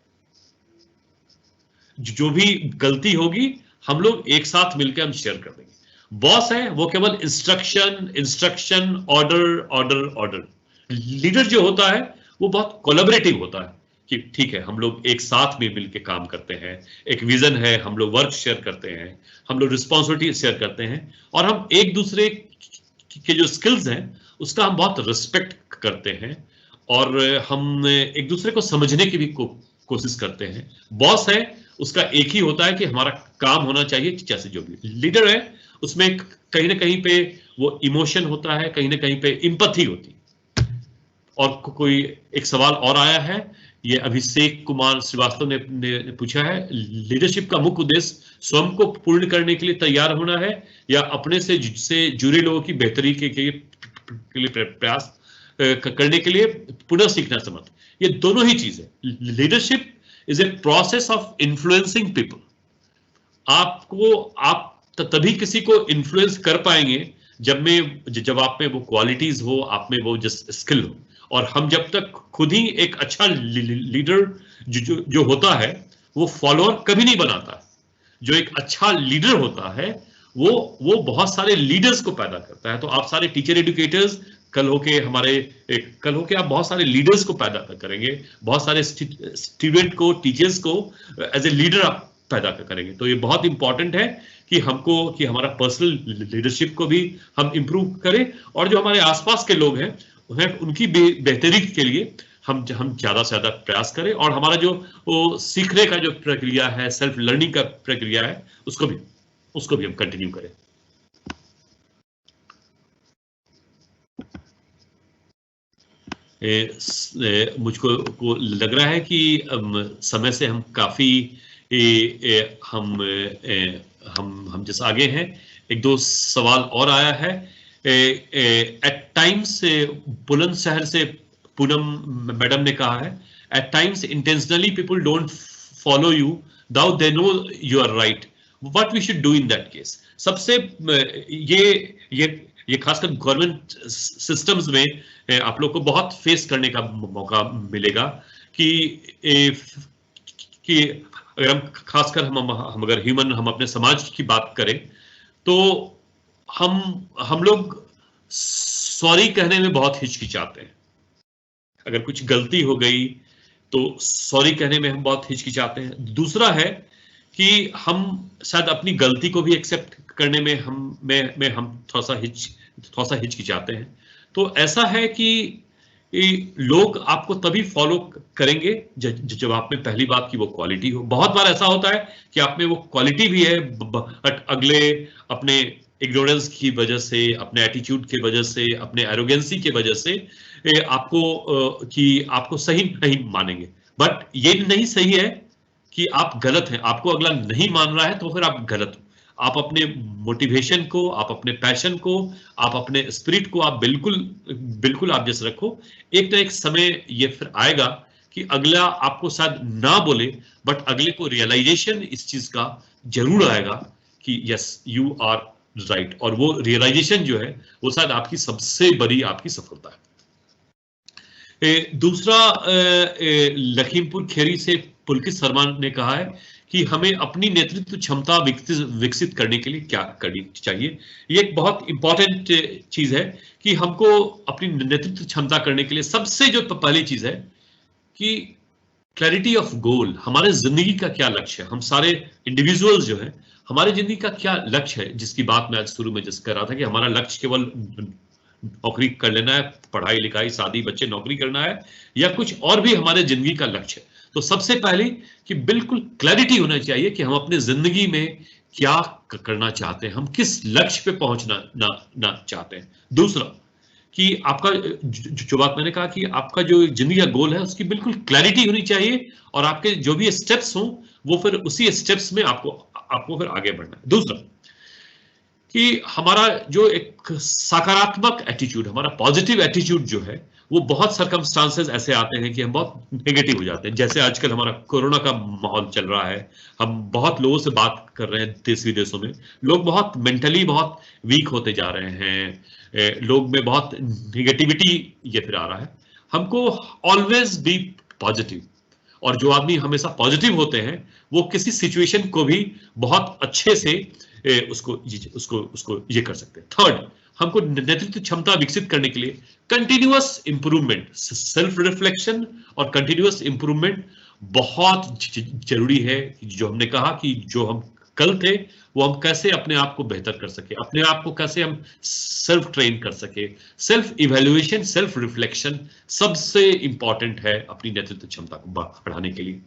जो भी गलती होगी हम लोग एक साथ मिलकर हम शेयर कर देंगे। बॉस है वो केवल इंस्ट्रक्शन, ऑर्डर। लीडर जो होता है वो बहुत कोलैबोरेटिव होता है कि ठीक है हम लोग एक साथ में मिलके काम करते हैं, एक विजन है, हम लोग वर्क शेयर करते हैं, हम लोग रिस्पॉन्सिबिलिटी शेयर करते हैं और हम एक दूसरे के जो स्किल्स हैं उसका हम बहुत रिस्पेक्ट करते हैं और हम एक दूसरे को समझने की भी कोशिश करते हैं। बॉस है उसका एक ही होता है कि हमारा काम होना चाहिए जैसे जो भी। लीडर है उसमें कहीं ना कहीं पे वो इमोशन होता है, कहीं ना कहीं पे एम्पैथी होती है। और कोई एक सवाल और आया है ये अभिषेक कुमार श्रीवास्तव ने पूछा है, लीडरशिप का मुख्य उद्देश्य स्वयं को पूर्ण करने के लिए तैयार होना है या अपने से जुड़े लोगों की बेहतरी के लिए प्रयास करने के लिए पुनः सीखना समर्थ। ये दोनों ही चीज है। Leadership is a process of influencing people. आप तभी किसी को इन्फ्लुएंस कर पाएंगे जब आप में वो क्वालिटीज हो, आप में वो स्किल हो। और हम जब तक खुद ही एक अच्छा लीडर जो होता है वो फॉलोअर कभी नहीं बनाता। जो एक अच्छा लीडर होता है वो बहुत सारे लीडर्स को पैदा करता है। तो आप सारे टीचर एजुकेटर्स कल होके आप बहुत सारे लीडर्स को पैदा करेंगे, बहुत सारे स्टूडेंट को, टीचर्स को एज ए लीडर आप पैदा करेंगे। तो ये बहुत इंपॉर्टेंट है कि हमारा पर्सनल लीडरशिप को भी हम इंप्रूव करें और जो हमारे आसपास के लोग हैं उनकी बेहतरी के लिए हम ज्यादा से ज्यादा प्रयास करें और हमारा जो वो सीखने का जो प्रक्रिया है, सेल्फ लर्निंग का प्रक्रिया है, उसको भी हम कंटिन्यू करें। मुझको लग रहा है कि समय से हम काफी हम जैसे आगे हैं। एक दो सवाल और आया है। एट टाइम्स बुलंदशहर से पूनम मैडम ने कहा है, at times intentionally people don't follow you though they know you are right, what we should do in that case. सबसे ये खासकर गवर्नमेंट सिस्टम्स में आप लोग को बहुत फेस करने का मौका मिलेगा कि अगर खासकर हम अगर हम अपने समाज की बात करें तो हम लोग सॉरी कहने में बहुत हिचकिचाते हैं। अगर कुछ गलती हो गई तो सॉरी कहने में हम बहुत हिचकिचाते हैं। दूसरा है कि हम शायद अपनी गलती को भी एक्सेप्ट करने में हम थोड़ा सा हिचकिचाते हैं। तो ऐसा है कि लोग आपको तभी फॉलो करेंगे जब आप में पहली बात की वो क्वालिटी हो। बहुत बार ऐसा होता है कि आप में वो क्वालिटी भी है बट अगले अपने इग्नोरेंस की वजह से, अपने एटीट्यूड की वजह से, अपने एरोगेंसी की वजह से आपको सही नहीं मानेंगे। बट ये नहीं सही है कि आप गलत हैं। आपको अगला नहीं मान रहा है तो फिर आप गलत हो। आप अपने मोटिवेशन को, आप अपने पैशन को, आप अपने स्पिरिट को आप बिल्कुल आप जैसे रखो। एक ना एक समय ये फिर आएगा कि अगला आपको शायद ना बोले बट अगले को रियलाइजेशन इस चीज का जरूर आएगा कि यस यू आर राइट। और वो रियलाइजेशन जो है वो शायद आपकी सबसे बड़ी आपकी सफलता है। दूसरा लखीमपुर खेरी से पुलकित शर्मा ने कहा है कि हमें अपनी नेतृत्व क्षमता विकसित करने के लिए क्या करनी चाहिए। ये एक बहुत इंपॉर्टेंट चीज है कि हमको अपनी नेतृत्व क्षमता करने के लिए सबसे जो पहली चीज है कि क्लैरिटी ऑफ गोल। हमारे जिंदगी का क्या लक्ष्य है। हम सारे इंडिविजुअल्स जो है हमारे जिंदगी का क्या लक्ष्य है, जिसकी बात मैं आज शुरू में जिस कर रहा था कि हमारा लक्ष्य केवल नौकरी कर लेना है, पढ़ाई लिखाई शादी बच्चे नौकरी करना है, या कुछ और भी हमारे जिंदगी का लक्ष्य है। तो सबसे पहले कि बिल्कुल क्लैरिटी होना चाहिए कि हम अपने जिंदगी में क्या करना चाहते हैं, हम किस लक्ष्य पे पहुंचना चाहते हैं। दूसरा कि आपका जो बात मैंने कहा कि आपका जो जिंदगी का गोल है उसकी बिल्कुल क्लैरिटी होनी चाहिए और आपके जो भी स्टेप्स हों वो फिर उसी स्टेप्स में आपको फिर आगे बढ़ना है। दूसरा कि हमारा जो एक सकारात्मक एटीट्यूड, हमारा पॉजिटिव एटीट्यूड जो है वो बहुत सर्कमस्टांसेस ऐसे आते हैं कि हम बहुत नेगेटिव हो जाते हैं। जैसे आजकल हमारा कोरोना का माहौल चल रहा है, हम बहुत लोगों से बात कर रहे हैं देश विदेशों में, लोग बहुत मेंटली बहुत वीक होते जा रहे हैं, लोग में बहुत निगेटिविटी ये फिर आ रहा है। हमको ऑलवेज बी पॉजिटिव, और जो आदमी हमेशा पॉजिटिव होते हैं वो किसी सिचुएशन को भी बहुत अच्छे से उसको ये कर सकते हैं। थर्ड, हमको नेतृत्व क्षमता विकसित करने के लिए कंटिन्यूअस इंप्रूवमेंट, सेल्फ रिफ्लेक्शन और कंटिन्यूअस इंप्रूवमेंट बहुत जरूरी है। जो हमने कहा कि जो हम कल थे वो हम कैसे अपने आप को बेहतर कर सके, अपने आप को कैसे हम सेल्फ ट्रेन कर सके। सेल्फ इवैल्यूएशन, सेल्फ रिफ्लेक्शन सबसे इंपॉर्टेंट है अपनी नेतृत्व क्षमता को बढ़ाने के लिए।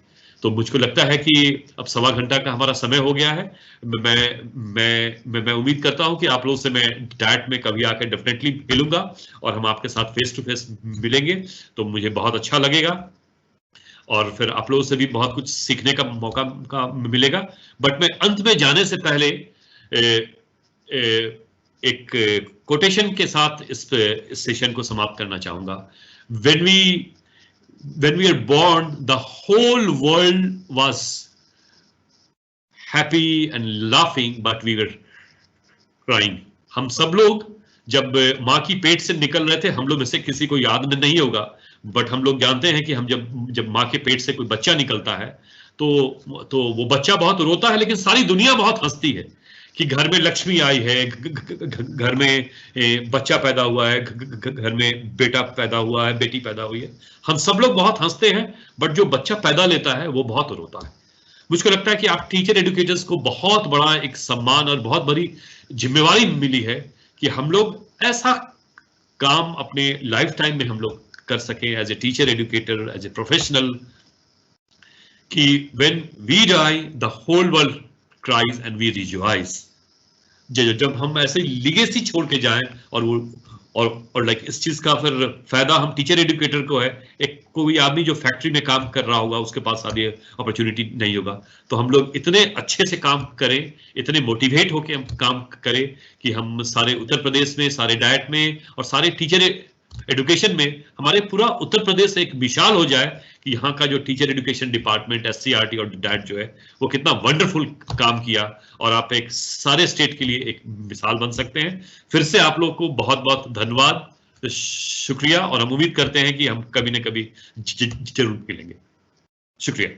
तो मुझको लगता है कि अब 1.25 घंटा का हमारा समय हो गया है। मैं उम्मीद करता हूं कि आप लोगों से मैं डायट में कभी आकर डेफिनेटली मिलूंगा और हम आपके साथ फेस टू फेस मिलेंगे तो मुझे बहुत अच्छा लगेगा। और फिर आप लोगों से भी बहुत कुछ सीखने का मौका मिलेगा। बट मैं अंत में जाने से पहले एक कोटेशन के साथ इस सेशन को समाप्त करना चाहूंगा। When we are born, the whole world was happy and laughing, but we were crying. हम सब लोग जब माँ की पेट से निकल रहे थे, हम लोग में से किसी को याद नहीं होगा, बट हम लोग जानते हैं कि हम जब माँ के पेट से कोई बच्चा निकलता है तो वो बच्चा बहुत रोता है, लेकिन सारी दुनिया बहुत हंसती है कि घर में लक्ष्मी आई है, घर में बच्चा पैदा हुआ है, घर में बेटा पैदा हुआ है, बेटी पैदा हुई है। हम सब लोग बहुत हंसते हैं, बट जो बच्चा पैदा लेता है वो बहुत रोता है। मुझको लगता है कि आप टीचर एडुकेटर्स को बहुत बड़ा एक सम्मान और बहुत बड़ी जिम्मेवारी मिली है कि हम लोग ऐसा काम अपने लाइफ टाइम में हम लोग कर सकें as a teacher educator, as a professional, कि when we die the whole world cries and we rejoice। जब हम ऐसे लिगेसी छोड़ के जाएं और लाइक इस चीज का फिर फायदा हम टीचर एडुकेटर को है। एक कोई आदमी जो फैक्ट्री में काम कर रहा होगा, उसके पास आगे अपॉर्चुनिटी नहीं होगा, तो हम लोग इतने अच्छे से काम करें, इतने मोटिवेट होके हम काम करें कि हम सारे उत्तर प्रदेश में, सारे डाइट में और सारे टीचर एडुकेशन में हमारे पूरा उत्तर प्रदेश एक मिसाल हो जाए कि यहाँ का जो टीचर एडुकेशन डिपार्टमेंट, SCRT और डाइट जो है वो कितना वंडरफुल काम किया, और आप एक सारे स्टेट के लिए एक मिसाल बन सकते हैं। फिर से आप लोग को बहुत बहुत धन्यवाद, शुक्रिया, और हम उम्मीद करते हैं कि हम कभी न कभी जरूर मिलेंगे। शुक्रिया।